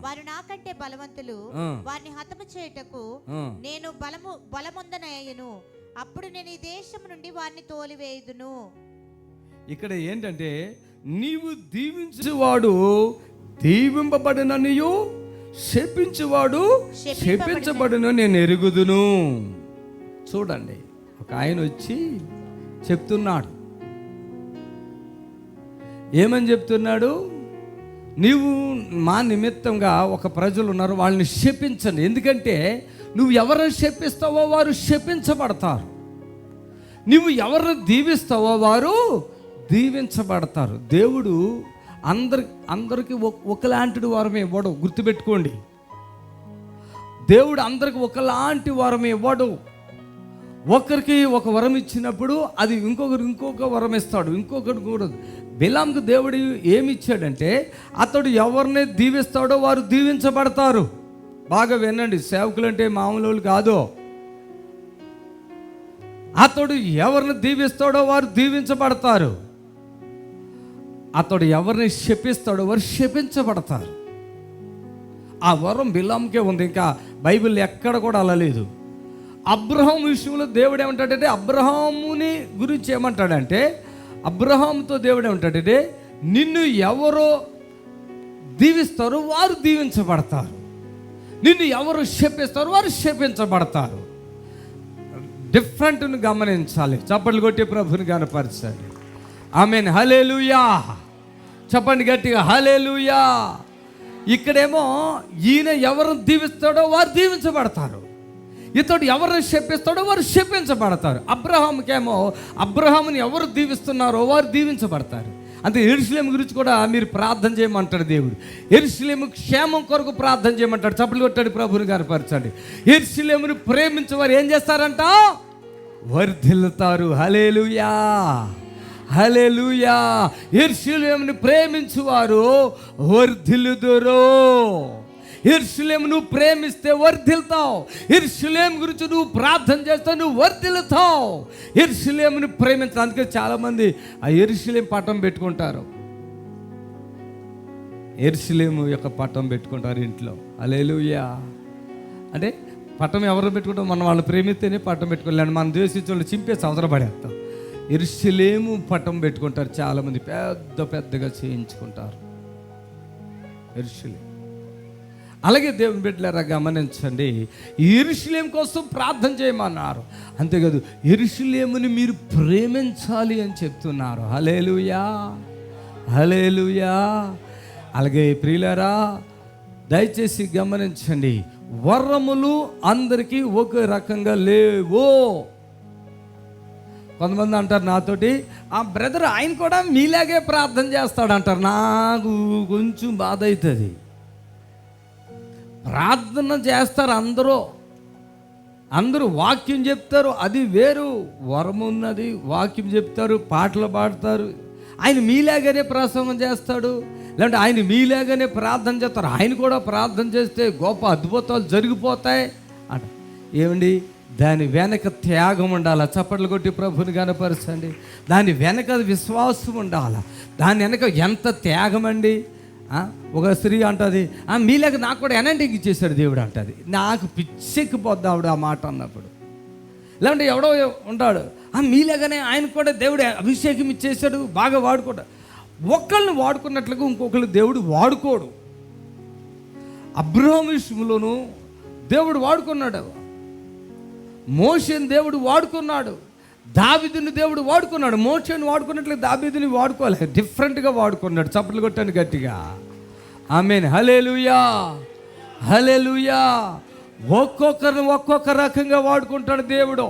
వారు నాకంటే బలవంతులు, వారిని హతము చేయుటకు నేను బలమొందనయ్యను. అప్పుడు నేను ఈ దేశం నుండి వారిని తోలివేయుదును. ఇక్కడ ఏంటంటే, నీవు దీవించేవాడు దీవింపబడిననియు, శపించేవాడు శపించబడును నేను ఎరుగుదును. చూడండి, ఒక ఆయన వచ్చి చెప్తున్నాడు. ఏమని చెప్తున్నాడు? నీవు మా నిమిత్తంగా ఒక ప్రజలు ఉన్నారు, వాళ్ళని శపించండి. ఎందుకంటే నువ్వు ఎవరిని శపిస్తావో వారు శపించబడతారు, నువ్వు ఎవరిని దీవిస్తావో వారు దీవించబడతారు. దేవుడు అందరికి ఒకలాంటి వరం ఇవ్వడు. గుర్తుపెట్టుకోండి, దేవుడు అందరికి ఒకలాంటి వరం ఇవ్వడు. ఒకరికి ఒక వరం ఇచ్చినప్పుడు అది ఇంకొక వరం ఇస్తాడు, ఇంకొకటి కూడా. బిలాముకు దేవుడు ఏమి ఇచ్చాడంటే, అతడు ఎవరిని దీవిస్తాడో వారు దీవించబడతారు. బాగా వినండి, సేవకులు అంటే మామూలు వాళ్ళు కాదు. అతడు ఎవరిని దీవిస్తాడో వారు దీవించబడతారు, అతడు ఎవరిని శపిస్తాడో వారు శపించబడతారు. ఆ వరం బిలాముకే ఉంది, ఇంకా బైబిల్ ఎక్కడ కూడా అలా లేదు. అబ్రహాం విషయంలో దేవుడు ఏమంటాడంటే, అబ్రహాముని గురించి ఏమంటాడంటే, అబ్రహాముతో దేవుడు ఏమంటాడంటే, నిన్ను ఎవరో దీవిస్తారో వారు దీవించబడతారు, నిన్ను ఎవరు శపిస్తారో వారు శపించబడతారు. డిఫరెంట్ను గమనించాలి. చప్పట్లు కొట్టి ప్రభుని కనపరచాలి. ఆమేన్, హల్లెలూయా. చెప్పండి గట్టిగా, హల్లెలూయా. ఇక్కడేమో ఈయన ఎవరు దీవిస్తాడో వారు దీవించబడతారు, ఇతడు ఎవరిని శపిస్తాడో వారు శపించబడతారు. అబ్రహాముకేమో అబ్రహాముని ఎవరు దీవిస్తున్నారో వారు దీవించబడతారు. అంతే. యెరూషలేము గురించి కూడా మీరు ప్రార్థన చేయమంటాడు దేవుడు. యెరూషలేము క్షేమం కొరకు ప్రార్థన చేయమంటాడు. చప్పట్లు కొట్టాడు, ప్రభుని కనపరచండి. యెరూషలేమును ప్రేమించేవారు ఏం చేస్తారంట? వర్ధిల్లుతారు. హల్లెలూయా, హల్లెలూయా. యెరూషలేమును ప్రేమించువారు వర్ధిల్లుదురు. యెరూషలేము నువ్వు ప్రేమిస్తే వర్ధిల్తావు. యెరూషలేము గురించి నువ్వు ప్రార్థన చేస్తే నువ్వు వర్ధిల్లుతావు. యెరూషలేమును ప్రేమించాలి. అందుకే చాలామంది ఆ యెరూషలేము పటం పెట్టుకుంటారు, యెరూషలేము యొక్క పటం పెట్టుకుంటారు ఇంట్లో. హల్లెలూయా. అంటే పటం ఎవరు పెట్టుకుంటాం? మనం వాళ్ళు ప్రేమిస్తేనే పటం పెట్టుకోలేండి. మనం ద్వేషించే వాళ్ళు చింపేసి అవసరం పడేస్తాం. యెరూషలేము పటం పెట్టుకుంటారు చాలామంది, పెద్దగా చేయించుకుంటారు యెరూషలేము. అలాగే దేవుని బిడ్డలారా గమనించండి, యెరూషలేము కోసం ప్రార్థన చేయమన్నారు. అంతేకాదు, యెరూషలేముని మీరు ప్రేమించాలి అని చెప్తున్నారు. హల్లెలూయా, హల్లెలూయా. అలాగే ప్రియులారా, దయచేసి గమనించండి, వరములు అందరికీ ఒక రకంగా లేవు. కొంతమంది అంటారు నాతోటి, ఆ బ్రదర్ ఆయన కూడా మీలాగే ప్రార్థన చేస్తాడు అంటారు. నాకు కొంచెం బాధ అవుతుంది. ప్రార్థన చేస్తారు అందరూ వాక్యం చెప్తారు, అది వేరు. వరం ఉన్నది, వాక్యం చెప్తారు, పాటలు పాడతారు. ఆయన మీలాగానే ప్రసంగం చేస్తాడు, లేదంటే ఆయన మీలాగానే ప్రార్థన చేస్తారు. ఆయన కూడా ప్రార్థన చేస్తే గొప్ప అద్భుతాలు జరిగిపోతాయి అంట. ఏమండి, దాని వెనక త్యాగం ఉండాలి. చప్పట్లు కొట్టి ప్రభుని కనపరచండి. దాని వెనక విశ్వాసం ఉండాలి. దాని వెనక ఎంత త్యాగం అండి. ఒక స్త్రీ అంటుంది, మీలాగా నాకు కూడా ఎనంటికి ఇచ్చేసాడు దేవుడు అంటుంది. నాకు పిచ్చెక్కిపోద్ది ఆవిడ ఆ మాట అన్నప్పుడు. లేదంటే ఎవడో ఉంటాడు, మీలాగానే ఆయన కూడా దేవుడు అభిషేకం ఇచ్చేసాడు, బాగా వాడుకుంటా. ఒకళ్ళని వాడుకున్నట్లుగా ఇంకొకళ్ళు దేవుడు వాడుకోడు. అబ్రహాము విషయంలోనూ దేవుడు వాడుకున్నాడు, మోషేని దేవుడు వాడుకున్నాడు, దావీదుని దేవుడు వాడుకున్నాడు. మోషేని వాడుకున్నట్లు దావీదుని వాడుకోవాలి, డిఫరెంట్గా వాడుకున్నాడు. చప్పట్లు కొట్టాను గట్టిగా, ఆమేన్. హల్లెలూయా, హల్లెలూయా. ఒక్కొక్కరిని ఒక్కొక్క రకంగా వాడుకుంటాడు దేవుడు.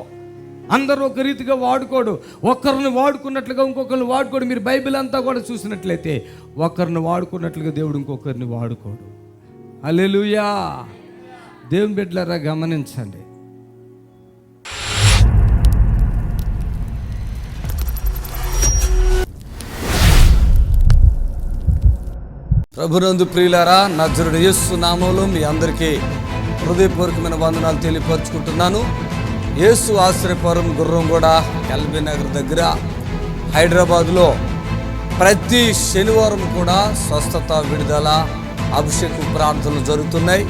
అందరూ ఒక రీతిగా వాడుకోడు. ఒక్కరిని వాడుకున్నట్లుగా ఇంకొకరిని వాడుకోడు. మీరు బైబిల్ అంతా కూడా చూసినట్లయితే ఒక్కరిని వాడుకున్నట్లుగా దేవుడు ఇంకొకరిని వాడుకోడు. హల్లెలూయా. దేవుని బిడ్డలారా గమనించండి. ప్రభునందు ప్రియులారా, నజరుడు యేసు నామములో మీ అందరికీ హృదయపూర్వకమైన వందనాలు తెలియపరుచుకుంటున్నాను. యేసు ఆశ్రయపురం గుర్రంగూడ ఎల్బీ నగర్ దగ్గర హైదరాబాద్లో ప్రతి శనివారం కూడా స్వస్థత, విడుదల, అభిషేక ప్రార్థనలు జరుగుతున్నాయి.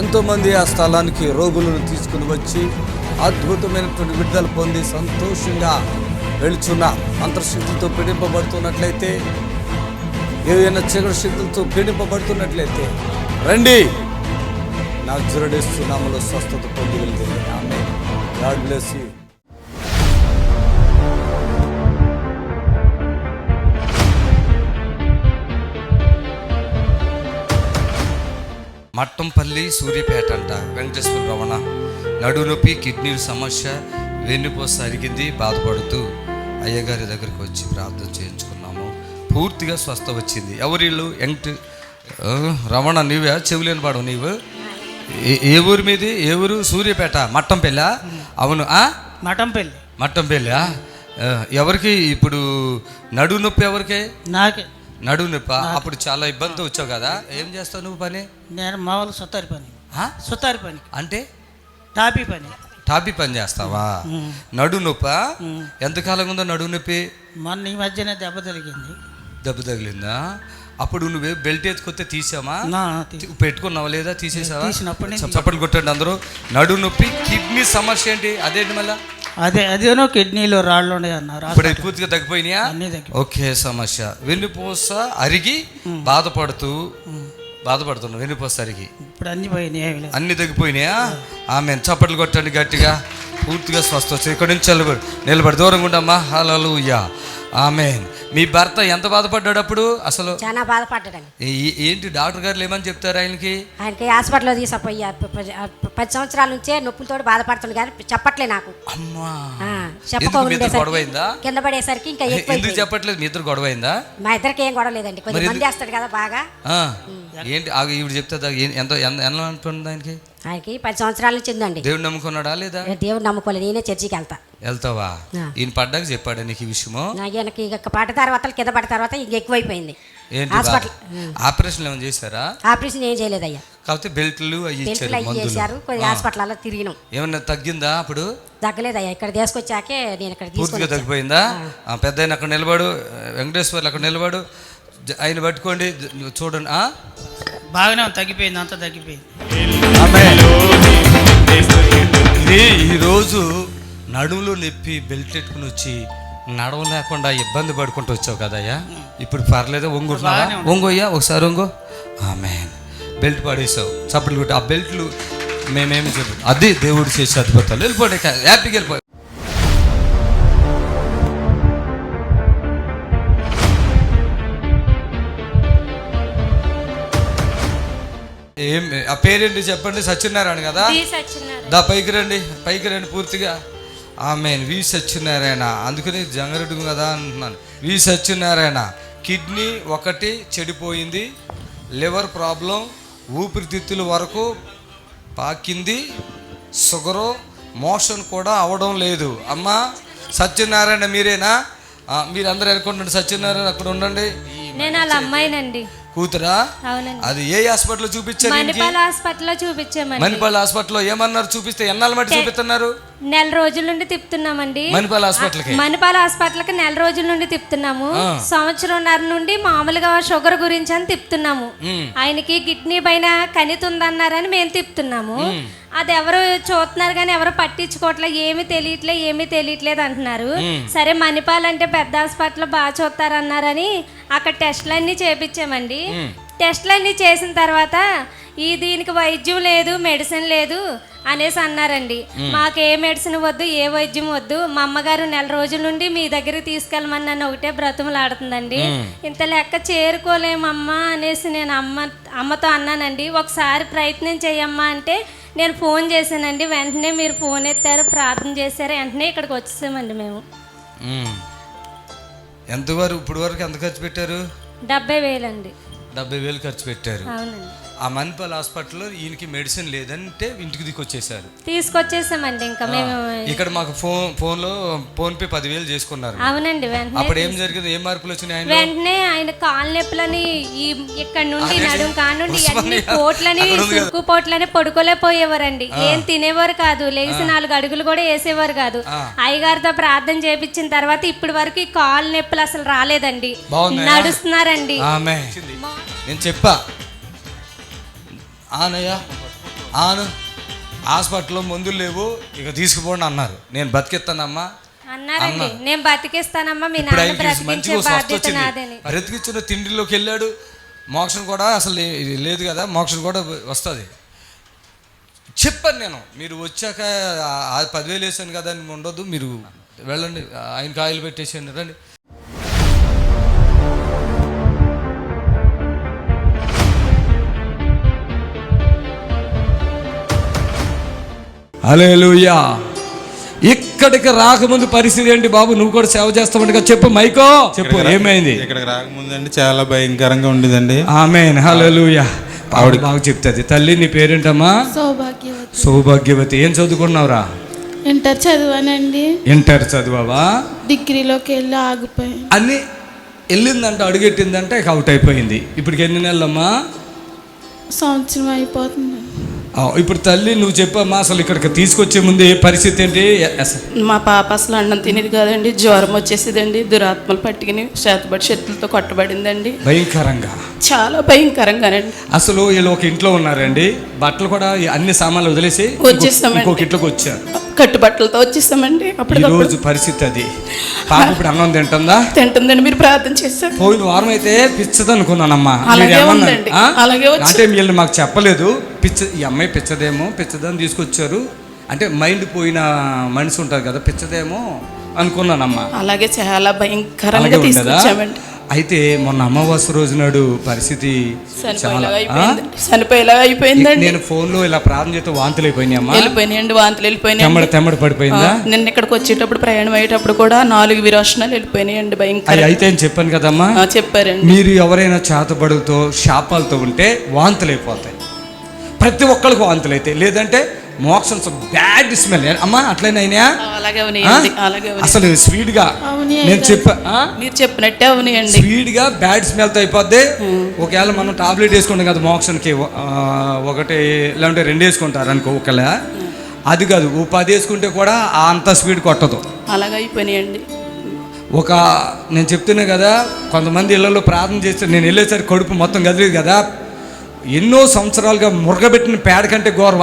ఎంతోమంది ఆ స్థలానికి రోగులను తీసుకుని వచ్చి అద్భుతమైనటువంటి విడుదల పొంది సంతోషంగా వెళుచున్నారు. అంతర్శక్తితో పీడింపబడుతున్నట్లయితే, ఏదైనా చీకటి శక్తులతో పీడింపబడుతున్నట్లయితే రండి, నజరేయుడు యేసు నామములో స్వస్థత పొంది వెళ్తుంది. ఆమేన్. God bless you. Mattampalli, Suryapet అంట వెంకటేశ్వర రమణ నడునొప్పి, కిడ్నీ సమస్య, వెన్నుపూస అరిగింది, బాధపడుతూ అయ్యగారి దగ్గరికి వచ్చి ప్రార్థన చేయించుకున్నాము. పూర్తిగా స్వస్థ వచ్చింది. ఎవరిల్లు రమణ, నీవే చెవులేని పాడు నీవు. ఏ ఊరి మీది? ఏ ఊరు? సూర్యపేట. మట్టంపల్లి? అవును. మట్టంపల్లి. ఎవరికి ఇప్పుడు నడువు నొప్పి? ఎవరికి? నాకే నడువు నొప్పి. అప్పుడు చాలా ఇబ్బంది వచ్చావు కదా, ఏం చేస్తావు నువ్వు పని? నేను మామూలు సుతారి పని అంటే టాపీ పని చేస్తావా? నడువు నొప్పి ఎంతకాలంగా ఉందో నడువు నొప్పి? మొన్న ఈ మధ్యనే దెబ్బ తగిలిందా? అప్పుడు నువ్వే బెల్ట్ ఎత్తుకొస్తే తీసామా? పెట్టుకున్నావా లేదా? తీసేసావా? చప్పట్లు కొట్టండి అందరూ. నడువు నొప్పి, కిడ్నీ సమస్య ఏంటి? అదేంటి మళ్ళా? అదేనో కిడ్నీలో రాళ్ళు అన్నారు. ఇప్పుడు పూర్తిగా తగ్గిపోయినాయా? ఓకే. సమస్య వెన్నుపూస అరిగి బాధపడుతున్నావు. వెన్నుపూస అరిగి ఇప్పుడు అన్ని తగ్గిపోయినాయా? ఆమెన్. చప్పట్లు కొట్టండి గట్టిగా. పూర్తిగా స్వస్థ వచ్చి ఇక్కడ నుంచి నిలబడి దూరంగా ఉండమ్మా. హల్లెలూయా, ఆమేన్. మీ భర్త ఎంత బాధపడ్డాడు అప్పుడు? అసలు చాలా బాధపడ్డాడు. ఏంటి డాక్టర్ గారు ఏమని చెప్తారు ఆయనకి హాస్పిటల్లో తీసుకుపోయి 10 సంవత్సరాల నుంచే నొప్పులతో బాధపడుతుంది కానీ చెప్పట్లే నాకు. అమ్మా, చెప్పకపోయిందా? కింద పడేసరికి ఇంకా ఎందుకు చెప్పట్లేదు? మీ ఇద్దరు గొడవ అయిందా? మా ఇద్దరికి ఏం గొడవ లేదండి, కొంచెం మంది చేస్తాడు కదా బాగా. ఏంటి ఇప్పుడు చెప్తా ఎంత అంటుంది ఆయనకి? ఆయనకి 10 సంవత్సరాల నుంచి ఉందండి. దేవుడు నమ్ముకున్నాడా లేదా? దేవుడు నమ్ముకోలేదు. నేనే చర్చికి వెళ్తావా? ఈయన పడ్డాక చెప్పాడు నీకు ఈ విషయము? ఆయనకి పాట తర్వాత కింద పడ్డ తర్వాత ఇంక ఎక్కువైపోయింది. హాస్పిటల్ ఆపరేషన్ ఏమైనా చేశారా? ఆపరేషన్ ఏం చేయలేదయ్యా, కాకపోతే బెల్ట్లు అవి చేశారు. హాస్పిటల్లో తిరిగినాం. ఏమన్నా తగ్గిందా? అప్పుడు తగ్గలేదయ్యా. ఇక్కడ తీసుకొచ్చాకే నేను ఇక్కడ పూర్తిగా తగ్గిపోయిందా? పెద్ద ఆయన అక్కడ నిలబడు, వెంకటేశ్వర్లు అక్కడ నిలబడు, ఆయన పట్టుకోండి చూడండి. బాగానే తగ్గిపోయింది, అంతా తగ్గిపోయింది. ఈరోజు నడుములో నొప్పి బెల్ట్ పెట్టుకుని వచ్చి నడవలేకుండా ఇబ్బంది పడుకుంటూ వచ్చావు కదయ్యా. ఇప్పుడు పర్లేదు, ఒంగోయ్యా ఒకసారి ఒంగో. ఆమేన్. బెల్ట్ పడేసావు. చప్పట్లు కొట్టి ఆ బెల్ట్లు మేమేమి చెప్పు, అది దేవుడు చేసి అద్భుతాలు. వెళ్ళిపోయి హ్యాపీగా వెళ్ళిపోయి. ఏం ఆ పేరేంటి చెప్పండి? సత్యనారాయణ కదా? పైకి రండి పూర్తిగా. ఆమేన్. వి సత్యనారాయణ. అందుకని జంగారెడ్డి కదా అంటున్నాను. వి సత్యనారాయణ. కిడ్నీ ఒకటి చెడిపోయింది, లివర్ ప్రాబ్లం, ఊపిరితిత్తుల వరకు పాకింది, షుగరు, మోషన్ కూడా అవడం లేదు. అమ్మా సత్యనారాయణ మీరేనా? మీరందరూ అనుకుంటుండే సత్యనారాయణ అక్కడ ఉండండి. నేను వాళ్ళ అమ్మాయినండి. కూతురా? అవునండి. అది ఏ హాస్పిటల్లో చూపించారు? మణిపాల్ హాస్పిటల్లో చూపించామండి. మణిపాల్ హాస్పిటల్లో ఏమన్నారు? చూపిస్తే ఎన్నాళ్ళ మట్టి చూపిస్తున్నారు? నెల రోజుల నుండి తిప్పుతున్నామండి. మణిపాల్ హాస్పిటల్కి నెల రోజుల నుండి తిప్పుతున్నాము. సంవత్సరంన్నర నుండి మామూలుగా షుగర్ గురించి అని తిప్పుతున్నాము. ఆయనకి కిడ్నీ పైన కణితి ఉందన్నారని మేము తిప్పుతున్నాము. అది ఎవరు చూస్తున్నారు కానీ ఎవరు పట్టించుకోవట్లేదు, ఏమీ తెలియట్లేదు అంటున్నారు. సరే మణిపాల్ అంటే పెద్ద హాస్పిటల్ బాగా చూస్తారన్నారని అక్కడ టెస్టులన్నీ చేపించామండి. టెస్టులన్నీ చేసిన తర్వాత దీనికి వైద్యం లేదు, మెడిసిన్ లేదు అనేసి అన్నారండి. మాకు ఏ మెడిసిన్ వద్దు, ఏ వైద్యం వద్దు, మా అమ్మగారు 4 రోజుల నుండి మీ దగ్గరికి తీసుకెళ్ళమని నన్ను ఒకటే బ్రతుములాడుతుందండి. ఇంత లెక్క చేరుకోలేమమ్మా అనేసి నేను అమ్మతో అన్నానండి. ఒకసారి ప్రయత్నం చేయమ్మా అంటే నేను ఫోన్ చేశానండి. వెంటనే మీరు ఫోన్ ఎత్తారు, ప్రార్థన చేశారు, వెంటనే ఇక్కడికి వచ్చేసామండి మేము. ఎంతవరకు ఇప్పుడు వరకు ఎంత ఖర్చు పెట్టారు? 70,000 అండి. 70,000 ఖర్చు పెట్టారు. అవునండి. ఆ మణిపాల్ హాస్పిటల్లో ఈయనకి మెడిసిన్ లేదంటే ఇంటికి తీసుకొచ్చేసామండి. ఇంకా మేము ఇక్కడ మాకు ఫోన్లో ఫోన్పే 10,000 చేసుకున్నారు. అవునండి. వెంటనే అప్పుడు ఏం జరిగింది? ఏం మార్పులు వచ్చినాయి? వెంటనే ఆయన కాళ్ళ నొప్పులని ఇక్కడ నుండి నడుం కానుండి అన్ని పోట్లని సుక్కు పోట్లని పడుకోలేకపోయేవారండి. ఏం తినేవారు కాదు, లేచి 4 అడుగులు కూడా వేసేవారు కాదు. అయ్యగారితో ప్రార్థన చేపించిన తర్వాత ఇప్పటి వరకు ఈ కాళ్ళ నొప్పులు అసలు రాలేదండి, నడుస్తున్నారండి. నేను చెప్పా ఆనయ్య హాస్పిటల్లో మందులు లేవు, ఇక తీసుకుపోండి అన్నారు. నేను బతికిస్తానమ్మా అన్నారండి. నేను బతికిస్తానమ్మా, మీ నాన్న బ్రతికించే బాధ్యత నాదని. బ్రతికిచ్చిన తిండిలోకి వెళ్ళాడు. మోక్షం కూడా అసలు లేదు కదా, మోక్షం కూడా వస్తుంది. చెప్పాను నేను, మీరు వచ్చాక 10,000 వేసాను కదా అని ఉండొద్దు, మీరు వెళ్ళండి, ఆయనకి ఆయిల్ పెట్టేసాను, రండి. హల్లెలూయా. ఇక్కడికి రాకముందు పరిస్థితి ఏంటి బాబు? నువ్వు కూడా సేవ చేస్తావంట, చెప్పు మైకో చెప్పు, ఏమైంది? ఇక్కడికి రాకముందండి చాలా భయంకరంగా ఉండేదండి. ఆమేన్, హల్లెలూయా. ఆవిడ బాగా చెప్తుంది. తల్లి నీ పేరేంటమ్మా? సౌభాగ్యవతి. ఏం చదువుకున్నావురా? ఇంటర్ చదివానండి. ఇంటర్ చదివావా? డిగ్రీలోకి వెళ్ళి ఆగిపోయి అన్ని వెళ్ళిందంట, అడుగెట్టిందంటే ఇక అవుట్ అయిపోయింది. ఇప్పటికి ఎన్ని నెలలమ్మా? సంవత్సరం అయిపోతుంది. ఇప్పుడు తల్లి నువ్వు చెప్పమ్మా, అసలు ఇక్కడికి తీసుకొచ్చే ముందు ఏ పరిస్థితి ఏంటి? మా పాప అసలు అన్నం తినేది కాదండి, జ్వరం వచ్చేసేదండి, దురాత్మలు పట్టుకుని చేతబడి చేతులతో కొట్టబడిందండి. భయంకరంగా, చాలా భయంకరంగానండి. అసలు వీళ్ళు ఒక ఇంట్లో ఉన్నారండి, బట్టలు కూడా అన్ని సామాన్లు వదిలేసి వచ్చేస్తామండి, ఇంకొక ఇంట్లోకి వచ్చారు, కట్టుబట్టలతో వచ్చేస్తామండి. అప్పుడు రోజు పరిస్థితి అది. పాప ఇప్పుడు అన్నం తింటుందండి. మీరు ప్రార్థన చేస్తారు. పోయిన వారం అయితే పిచ్చది అనుకున్నానమ్మా. అంటే వీళ్ళు మాకు చెప్పలేదు, ఈ అమ్మాయి పిచ్చదని తీసుకొచ్చారు. అంటే మైండ్ పోయిన మనిషి ఉంటారు కదా, పిచ్చదేమో అనుకున్నానమ్మా. అలాగే చాలా భయంకరంగా తీసుకొచ్చామండి. అయితే మొన్న అమావాస్య రోజు నాడు పరిస్థితి చనిపోయేలా అయిపోయిందండి. నేను ఫోన్ లో ఇలా ప్రార్థన చేస్తే వాంతులు అయిపోయినాయమ్మా. వెళ్ళిపోయినాయండి. తెమ్మడి పడిపోయిందా? నిన్న ఇక్కడికి వచ్చేటప్పుడు ప్రయాణం అయ్యేటప్పుడు కూడా 4 విరోచనాలు వెళ్ళిపోయినాయండి. భయంకర. అయితే అని చెప్పాను కదమ్మా, చెప్పారండి. మీరు ఎవరైనా చేతబడులతో శాపాలతో ఉంటే వాంతులు అయిపోతాయి. ప్రతి ఒక్కరికి వాంతులు అయితే, లేదంటే మోక్షన్ బ్యాడ్ స్మెల్ అమ్మా. అట్లయినా అసలు స్వీట్ గా నేను మీరు చెప్పినట్టే అవునాయండి, స్వీట్ గా బ్యాడ్ స్మెల్ తో అయిపోద్ది. ఒకవేళ మనం టాబ్లెట్ వేసుకుంటాం కదా మోక్షన్కి, 1 లేదంటే 2 వేసుకుంటారు అనుకో, ఒకవేళ అది కాదు 10 వేసుకుంటే కూడా అంత స్వీట్ కొట్టదు. అలాగైపోయినాయండి. నేను చెప్తున్నా కదా, కొంతమంది ఇళ్లలో ప్రార్థన చేస్తే నేను వెళ్ళేసరికి కడుపు మొత్తం గదిలేదు కదా, ఎన్నో సంవత్సరాలుగా మురగబెట్టిన పేడ కంటే ఘోరం.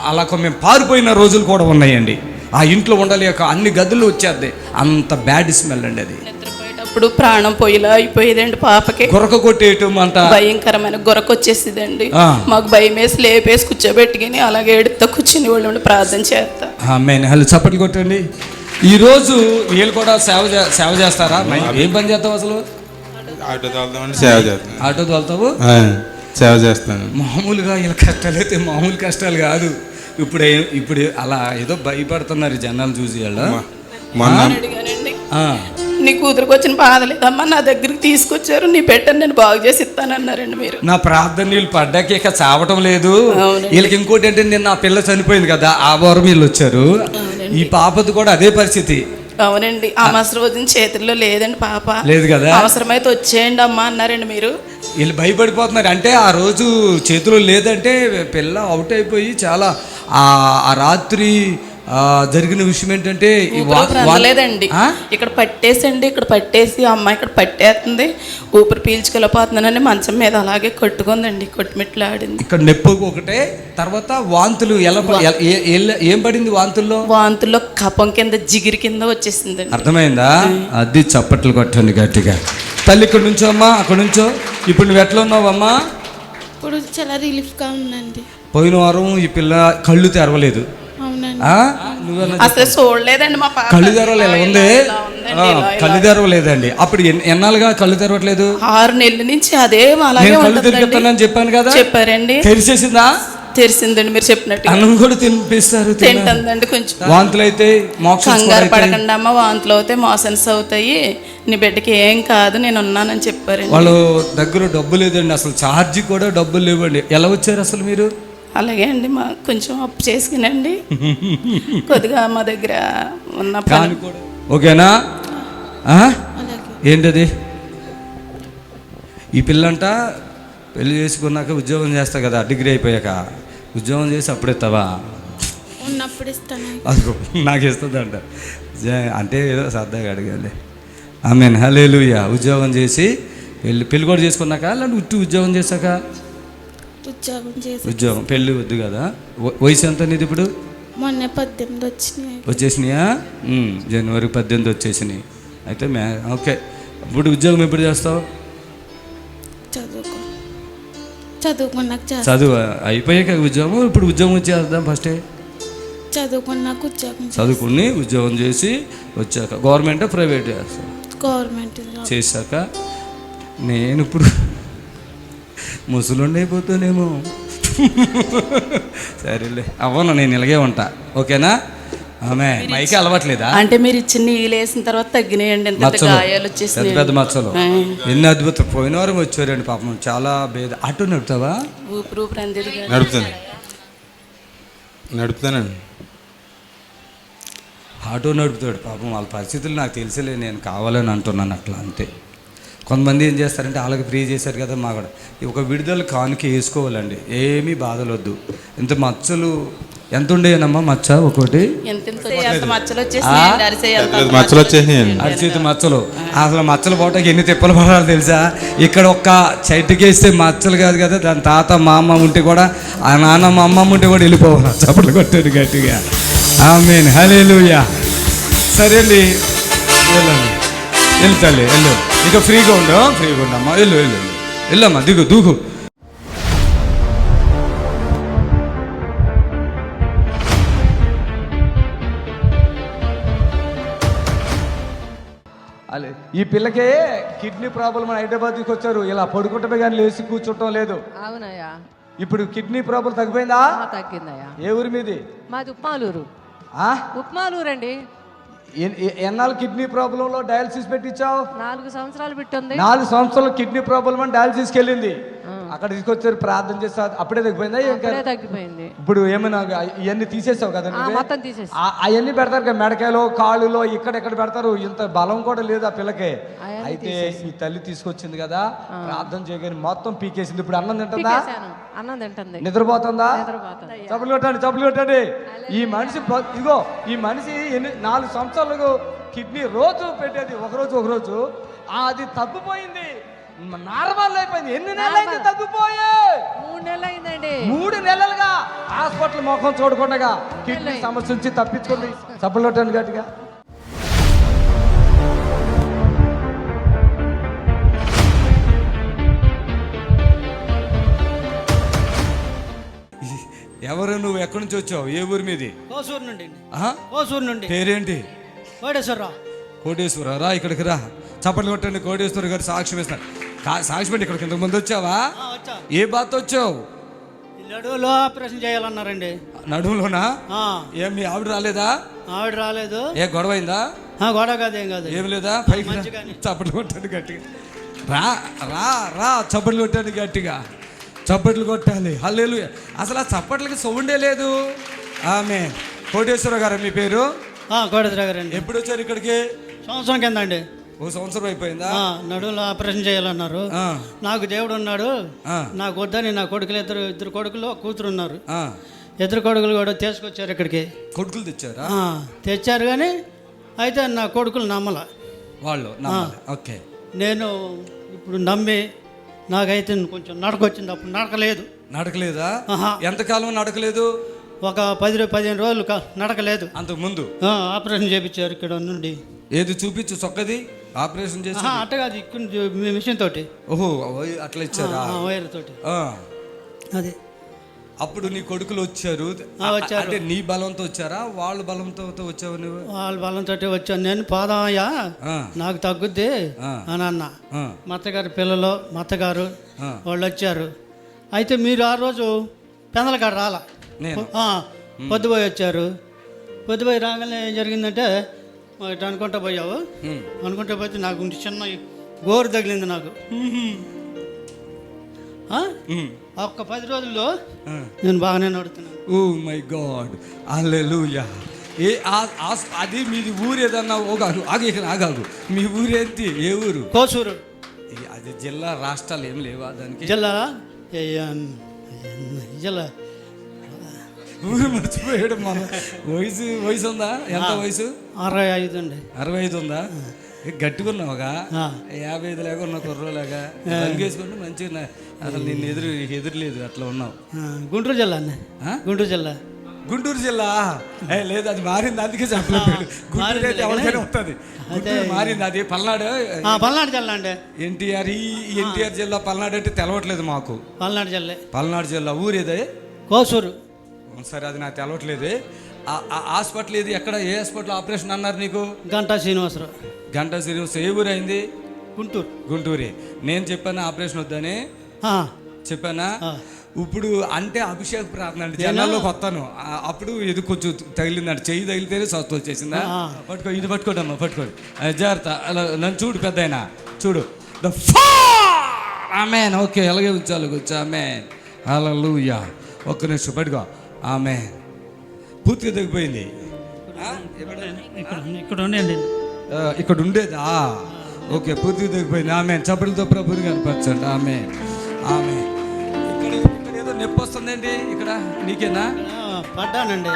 అలా మేము పారిపోయిన రోజులు కూడా ఉన్నాయండి. ఆ ఇంట్లో ఉండలేక అన్ని గదులు వచ్చేది, అంత బ్యాడ్ స్మెల్ అండి అది. నిద్రపోయేటప్పుడు ప్రాణం పోయిలా అయిపోయేదండి. పాపకి గొరక కొట్టేయటం అంట, భయంకరమైన గొరక వచ్చేసేదండి. మాకు భయం వేసి లేపేసి కూర్చోబెట్టుకుని అలాగే ఎడుతో కూర్చుని వాళ్ళు ప్రార్థన చేస్తా. హల్లు చప్పట్లు కొట్టండి. ఈరోజు వీళ్ళు కూడా సేవ చేస్తారా? ఏం పని చేస్తావు అసలు? ఆటో తోలుతామండి, సేవ చేస్తాను. ఆటో తోలుతావు, సేవ చేస్తాను. మామూలుగా ఇలా కష్టాలు అయితే మామూలు కష్టాలు కాదు. ఇప్పుడు అలా ఏదో భయపడుతున్నారు జనాలు చూసి. నీ కూతురికి వచ్చిన బాధ లేదమ్మా, నా దగ్గరికి తీసుకొచ్చారు, నీ పెట్టని నేను బాగు చేసి ఇస్తానన్నారండి. మీరు నా ప్రార్థన నీళ్ళు పడ్డాక ఇక చావటం లేదు. వీళ్ళకి ఇంకోటి అంటే, నేను నా పిల్ల చనిపోయింది కదా, ఆ వారం వీళ్ళు వచ్చారు. ఈ పాపది కూడా అదే పరిస్థితి. అవునండి. అమాస రోజున చేతుల్లో లేదండి పాప, లేదు కదా, అవసరమైతే వచ్చేయండి అమ్మా అన్నారండి. మీరు వీళ్ళు భయపడిపోతున్నారు. అంటే ఆ రోజు చేతిలో లేదంటే పిల్ల అవుట్ అయిపోయి చాలా ఆ రాత్రి జరిగిన విషయం ఏంటంటే లేదండి, ఇక్కడ పట్టేసండి, ఇక్కడ పట్టేసి అమ్మాయి ఇక్కడ పట్టేస్తుంది, ఊపిరి పీల్చుకెళ్ళిపోతున్నానని మంచం మీద అలాగే కొట్టుకుందండి, కొట్టుమిట్లు ఆడింది. ఇక్కడ నొప్పి ఒకటే, తర్వాత వాంతులు ఏం పడింది? వాంతుల్లో కపం కింద జిగిరి కింద వచ్చేసిందండి. అర్థమైందా? అది చప్పట్లు కొట్టండి గట్టిగా. తల్లి ఇక్కడ నుంచో అమ్మా, అక్కడ నుంచో. ఇప్పుడు నువ్వు ఎట్లా ఉన్నావమ్మా? ఇప్పుడు చాలా రిలీఫ్గా ఉందండి. పోయిన వారం ఈ పిల్ల కళ్ళు తెరవలేదు. అసలు చూడలేదండి మా పాప. కళ్ళు తెరవలే ఉంది, కళ్ళు తెరవలేదండి. అప్పుడు ఎన్నాళ్ళుగా కళ్ళు తెరవట్లేదు? 6 నెలల నుంచి అదే అలాగే కళ్ళు తెరిపిస్తానని చెప్పాను కదా. చెప్పారండి. తెరిచేసిందా? తెరిసిందండి, మీరు చెప్పినట్టు. అన్నం కూడా తినిపిస్తారు, తింటుందండి. కొంచెం వాంతులు అయితే కంగారు పడకండి అమ్మ, వాంతులు అవుతాయి, మోషన్స్ అవుతాయి, నీ బిడ్డకి ఏం కాదు, నేను ఉన్నానని చెప్పారండి. వాళ్ళ దగ్గర డబ్బు లేదండి, అసలు ఛార్జీ కూడా డబ్బులు లేవండి. ఎలా వచ్చారు అసలు మీరు? అలాగే అండి, మా కొంచెం అప్పు చేసుకునండి కొద్దిగా మా దగ్గర ఉన్న పని కూడా. ఓకేనా? ఏంటది? ఈ పిల్లంట పెళ్లి చేసుకున్నాక ఉద్యోగం చేస్తా కదా, డిగ్రీ అయిపోయాక ఉద్యోగం చేసి అప్పుడు ఇస్తావా? ఉన్నప్పుడు ఇస్తాను. అదిగో నాకు ఇస్తుందంట. అంటే ఏదో సరదాగా అడగాలి. ఆమేన్, హల్లెలూయా. ఉద్యోగం చేసి పెళ్లి కూడా చేసుకున్నాక, లేదంటే ఉట్టి ఉద్యోగం చేశాక? ఉద్యోగం. పెళ్ళి వద్దు కదా. వయసు ఎంత నీది ఇప్పుడు? మొన్న 18 వచ్చినాయి. వచ్చేసినాయా? జనవరి 18 వచ్చేసినాయి. అయితే ఓకే. ఇప్పుడు ఉద్యోగం ఎప్పుడు చేస్తావు? చదువుకున్నాక. చదువు అయిపోయాక ఉద్యోగం. ఇప్పుడు ఉద్యోగం వచ్చేద్దాం ఫస్టే. చదువుకున్నాక ఉద్యోగం. చదువుకుని ఉద్యోగం చేసి వచ్చాక గవర్నమెంట్ ప్రైవేట్ చేస్తాం? గవర్నమెంట్ చేశాక నేను ఇప్పుడు ముసలుండి అయిపోతానేమో. సరేలే, అవ్వను, నేను ఇలాగే ఉంటా. ఓకేనా? ఆమె మైకి అలవాట్లేదా? అంటే మీరు ఇచ్చిన నీళ్ళు వేసిన తర్వాత తగ్గినాయండి, గాయాలు వచ్చేసి పెద్ద మచ్చలు. ఎన్ని అద్భుతం. పోయిన వారం వచ్చారండి పాపం, చాలా భేద. ఆటో నడుపుతావా? నడుపుతానండి. ఆటో నడుపుతాడు పాపం. వాళ్ళ పరిస్థితులు నాకు తెలిసలే, నేను కావాలని అంటున్నాను అట్లా, అంతే. కొంతమంది ఏం చేస్తారంటే వాళ్ళకి ఫ్రీ చేశారు కదా, మా కూడా ఒక విడుదల కానుక వేసుకోవాలండి. ఏమీ బాధలు వద్దు. ఇంత మచ్చలు ఎంత ఉండేనమ్మా? మచ్చ ఒకటి అరిచేతి మచ్చలు. అసలు మచ్చలు పోవటానికి ఎన్ని తిప్పలు పడాలి తెలుసా? ఇక్కడ ఒక్క చెట్టుకి వేస్తే మచ్చలు కాదు కదా, దాని తాత మా అమ్మ ఉంటే కూడా, ఆ నాన్న మా అమ్మమ్మ ఉంటే కూడా వెళ్ళిపోవాలి. చప్పట్లు కొట్టాడు గట్టిగా. ఆమేన్, హల్లెలూయా. సరే అండి, వెళ్ళండి. వెళ్ళు తల్లి, వెళ్ళు. ఇక ఫ్రీగా ఉండమ్మా. వెళ్ళమ్మా, దూకు. ఈ పిల్లకే కిడ్నీ ప్రాబ్లం అని హైదరాబాద్ తీసుకొచ్చారు. ఇలా పడుకుంటే కానీ లేచి కూర్చుంటాం లేదు. అవునయ్యా. ఇప్పుడు కిడ్నీ ప్రాబ్లం తగ్గిపోయిందా? తగ్గిందయ్యా. ఏ ఊరి మీది? మాది ఉప్మాలూరు. ఉప్మాలూరు అండి. ఎన్నాళ్ళు కిడ్నీ ప్రాబ్లంలో డయాలసిస్ పెట్టించావు? 4 సంవత్సరాలు పెట్టింది. 4 సంవత్సరాలు కిడ్నీ ప్రాబ్లం అని డయాలసిస్కి వెళ్ళింది. అక్కడ తీసుకొచ్చారు, ప్రార్థన చేస్తా, అప్పుడే తగ్గిపోయిందా? తగ్గిపోయింది. ఇప్పుడు ఏమైనా ఇవన్నీ తీసేసావు కదా? మొత్తం తీసేసి అవన్నీ పెడతారు కదా, మెడకాయలో కాళ్ళులో ఇక్కడ పెడతారు. ఇంత బలం కూడా లేదు ఆ పిల్లకి. అయితే ఈ తల్లి తీసుకొచ్చింది కదా, ప్రార్థన చేయగానే మొత్తం పీకేసింది. ఇప్పుడు అన్నం తింటుందా? అన్నం తింటుంది. నిద్రపోతుందా? చప్పులు కొట్టండి. ఈ మనిషి ఇగో, ఈ మనిషి 4 సంవత్సరాలకు కిడ్నీ రోజు పెట్టేది, ఒకరోజు అది తగ్గిపోయింది, నార్మల్ అయిపోయింది. ఎన్ని నెలలైంది తగ్గిపోయి? 3 నెలలు అయిందండి. 3 నెలలుగా హాస్పిటల్ ముఖం చూడకుండా కిడ్నీ సమస్య నుంచి తప్పించుకుంది. చప్పులు కొట్టండి గట్టిగా. ఎవరు నువ్వు? ఎక్కడి నుంచి వచ్చావు? ఏ ఊరి మీది? ఓసూరు నుండి. పేరేంటి? కోటేశ్వర. రా ఇక్కడికి రా. చప్పట్లు కొట్టండి. కోటేశ్వర గారు సాక్ష్యం ఇస్తారు. సాక్ష్యం పెట్టి ఇక్కడికి ఇంతకు ముందు వచ్చావా? ఏ బాధ వచ్చావు? నడువులో ఆపరేషన్ చేయాలన్నారండి. నడుములోనా? ఏం మీ ఆవిడ రాలేదా? ఆవిడ రాలేదు. ఏ గొడవ అయిందా? గొడవ కాదేం కాదు. ఏం లేదా? పైకి చప్పట్లు కొట్టండి గట్టిగా. రా రా రా చప్పట్లు కొట్టండి గట్టిగా. చప్పట్లు కొట్టాలి. హల్లెలూయా. అసలు ఆ చప్పట్లకి సౌండే లేదు. ఆమె కోటేశ్వర గారు మీ పేరు? కోటేశ్వర గారు. ఎప్పుడు వచ్చారు ఇక్కడికి? సంవత్సరం కింద అండి. 1 సంవత్సరం అయిపోయిందా? నడువులో ఆపరేషన్ చేయాలన్నారు. నాకు దేవుడు ఉన్నాడు, నాకు వద్దని నా కొడుకులు ఇద్దరు కొడుకులు కూతురు ఉన్నారు. ఇద్దరు కొడుకులు కూడా తీసుకొచ్చారు ఇక్కడికి. కొడుకులు తెచ్చారా? తెచ్చారు కానీ అయితే నా కొడుకులు నమ్మల వాళ్ళు. ఓకే. నేను ఇప్పుడు నమ్మి నాకైతే కొంచెం నడకొచ్చింది. అప్పుడు నడకలేదు. నడకలేదా? ఎంతకాలం నడకలేదు? ఒక 10-15 రోజులు నడకలేదు. అంతకు ముందు ఆపరేషన్ చేయించారు ఇక్కడ నుండి. ఏది చూపించు చొక్కది ఆపరేషన్ చేసి? అట్ట కాదు, ఇక్కడ మిషన్ తోటి. ఓహో, అట్లా ఇచ్చారా? వైర్ తోటి. అదే. అప్పుడు నీ కొడుకులు వచ్చారు. అంటే నీ బలంతో వచ్చారా, వాళ్ళ బలంతో వచ్చావు నువ్వు? వాళ్ళ బలంతో వచ్చాను నేను. పోదామయ్యా, నాకు తగ్గుద్ది అని అన్న. మా అత్తగారి పిల్లలు, మా అత్తగారు వాళ్ళు వచ్చారు. అయితే మీరు ఆ రోజు పెందలకాడ రాలా, పొద్దుపోయి వచ్చారు. పొద్దుపోయి రాగానే ఏం జరిగిందంటే ఇటు అనుకుంటా పోయావు. అనుకుంటా పోతే నాకు చిన్న గోరు తగిలింది నాకు. ఒక్క 10 రోజుల్లో నేను బాగానే నడుతున్నాను. ఓ మై గాడ్, హల్లెలూయా. అది మీది ఊరు ఏదన్నా? ఆగాగు. మీ ఊరేంటి? ఏ ఊరు? కోసూరు. అది జిల్లా, రాష్ట్రాలు ఏం లేవా దానికి? జిల్లా జిల్లా ఊరు మర్చిపోయాడు. మన వయసు ఉందా? ఎంత వయసు? 65 అండి. 65 ఉందా? గట్టిగున్నావుగా, 55 లాగా ఉన్నావు, కుర్రోలాగా రంగేసుకుంటే మంచిగా. అసలు నిన్ను ఎదురులేదు, అట్లా ఉన్నావు. గుంటూరు జిల్లా అన్న. గుంటూరు జిల్లా. గుంటూరు జిల్లా లేదు, అది మారింది, అందుకే చెప్పలేదు. గుంటూరు అయితే ఎవరికైనా వస్తుంది. మారింది, అది పల్నాడు. పల్నాడు జిల్లా అండి. ఎన్టీఆర్ జిల్లా. పల్నాడు అంటే తెలవట్లేదు మాకు. పల్నాడు జిల్లా. ఊరేదే? కోసూరు. సరే, అది నాకు తెలవట్లేదు. హాస్పిటల్ ఇది ఎక్కడ? ఏ హాస్పిటల్ ఆపరేషన్ అన్నారు నీకు? గంటా శ్రీనివాసరావు. గంటా శ్రీనివాసరావు. ఏ ఊరు అయింది? గుంటూరు. గుంటూరే. నేను చెప్పాను ఆపరేషన్ వద్దని, చెప్పానా? ఇప్పుడు అంటే అభిషేక్ ప్రార్థన అండి, జనాల్లోకి వస్తాను. అప్పుడు ఇది కొంచెం తగిలిందండి, చెయ్యి తగిలితేనే స్వస్థ వచ్చేసిందా? పట్టుకో, ఇది పట్టుకోడమ్మా, పట్టుకోండి, జాగ్రత్త. అలా నన్ను చూడు, పెద్ద అయినా చూడు. ఆమేన్. ఓకే, ఎలాగే ఉంచాలి, కూర్చో. ఆమేన్, హల్లెలూయా. ఒక్క నిమిషం పట్టుకో. ఆమేన్. పూర్తిగా తగ్గిపోయింది. ఇక్కడ ఉండేదా? ఓకే, పూర్తిగా తగ్గిపోయింది. ఆమేన్. చప్పట్లతో ప్రభుని కనపరచండి. ఆమేన్, ఆమేన్. ఇక్కడ ఏదో నొప్పి వస్తుందండి ఇక్కడ, నీకేనా? పడ్డానండి.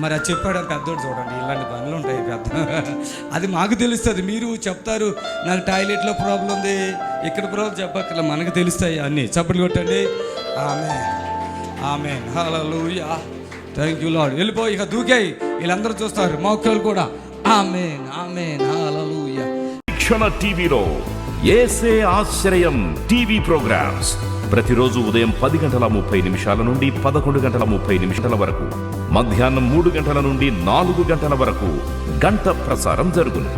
మరి అది చెప్పాడు పెద్దోడు. చూడండి, ఇలాంటి పనులు ఉంటాయి పెద్ద. అది మాకు తెలుస్తుంది. మీరు చెప్తారు నాకు టాయిలెట్లో ప్రాబ్లం ఉంది, ఇక్కడ ప్రాబ్లం చెప్పక్కర్లా, మనకు తెలుస్తాయి అన్నీ. చప్పట్లు కొట్టండి. ఆమేన్, ఆమేన్, హల్లెలూయా. Thank you Lord. వెళ్ళిపో, ఇక దూకాయి, వీళ్ళందరూ చూస్తారు, మోకాళ్ళు కూడా. ఆమేన్, ఆమేన్, హల్లెలూయా. నిరీక్షణ టీవీలో యేసే ఆశ్రయం టీవీ ప్రోగ్రామ్స్ ప్రతిరోజు ఉదయం 10:30 నుండి 11:30 వరకు, మధ్యాహ్నం 3 గంటల నుండి 4 గంటల వరకు గంట ప్రసారం జరుగును.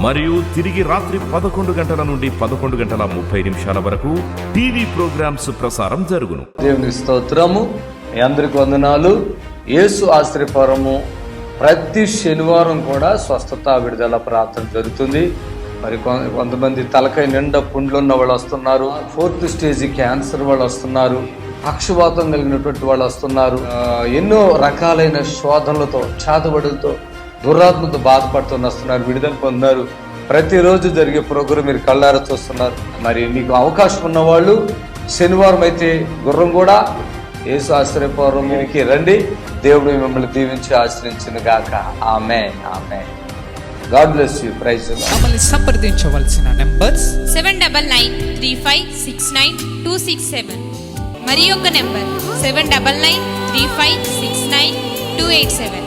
మరియు తిరిగి రాత్రి 11 గంటల నుండి 11:30 వరకు టీవీ ప్రోగ్రామ్స్ ప్రసారం జరుగును. దేవునికి స్తోత్రము. మీ అందరికి వందనాలు. యేసు ఆశ్రయపురము ప్రతి శనివారం కూడా స్వస్థత విడుదల ప్రార్థన జరుగుతుంది. మరి కొంతమంది తలకాయ నిండా పుండ్లు ఉన్న వాళ్ళు వస్తున్నారు, 4th స్టేజ్ క్యాన్సర్ వాళ్ళు వస్తున్నారు, పక్షవాతం కలిగినటువంటి వాళ్ళు వస్తున్నారు, ఎన్నో రకాలైన శోధనలతో, చేతబడులతో, దురాత్మతో బాధపడుతూ వస్తున్నారు, విడుదల పొందారు. ప్రతిరోజు జరిగే ప్రోగ్రాం మీరు కళ్ళారా చూస్తున్నారు. మరి మీకు అవకాశం ఉన్నవాళ్ళు శనివారం అయితే గుర్రం కూడా యేసు ఆశ్రయపురంకి రండి. దేవుడు మిమ్మల్ని దీవించి ఆశ్రయించును గాక. ఆమేన్, ఆమేన్. God bless you. Praise the Lord. మమ్మల్ని సంప్రదించవలసిన నంబర్స్ 7993569267. మరి ఒక నెంబర్ 7993569287.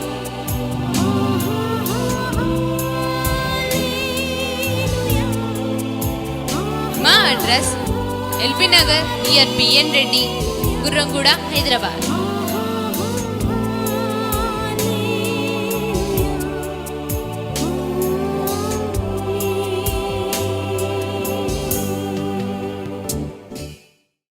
మా అడ్రస్ ఎల్బీ నగర్ నియర్ బిఎన్ రెడ్డి, గుర్రంగూడ, హైదరాబాద్.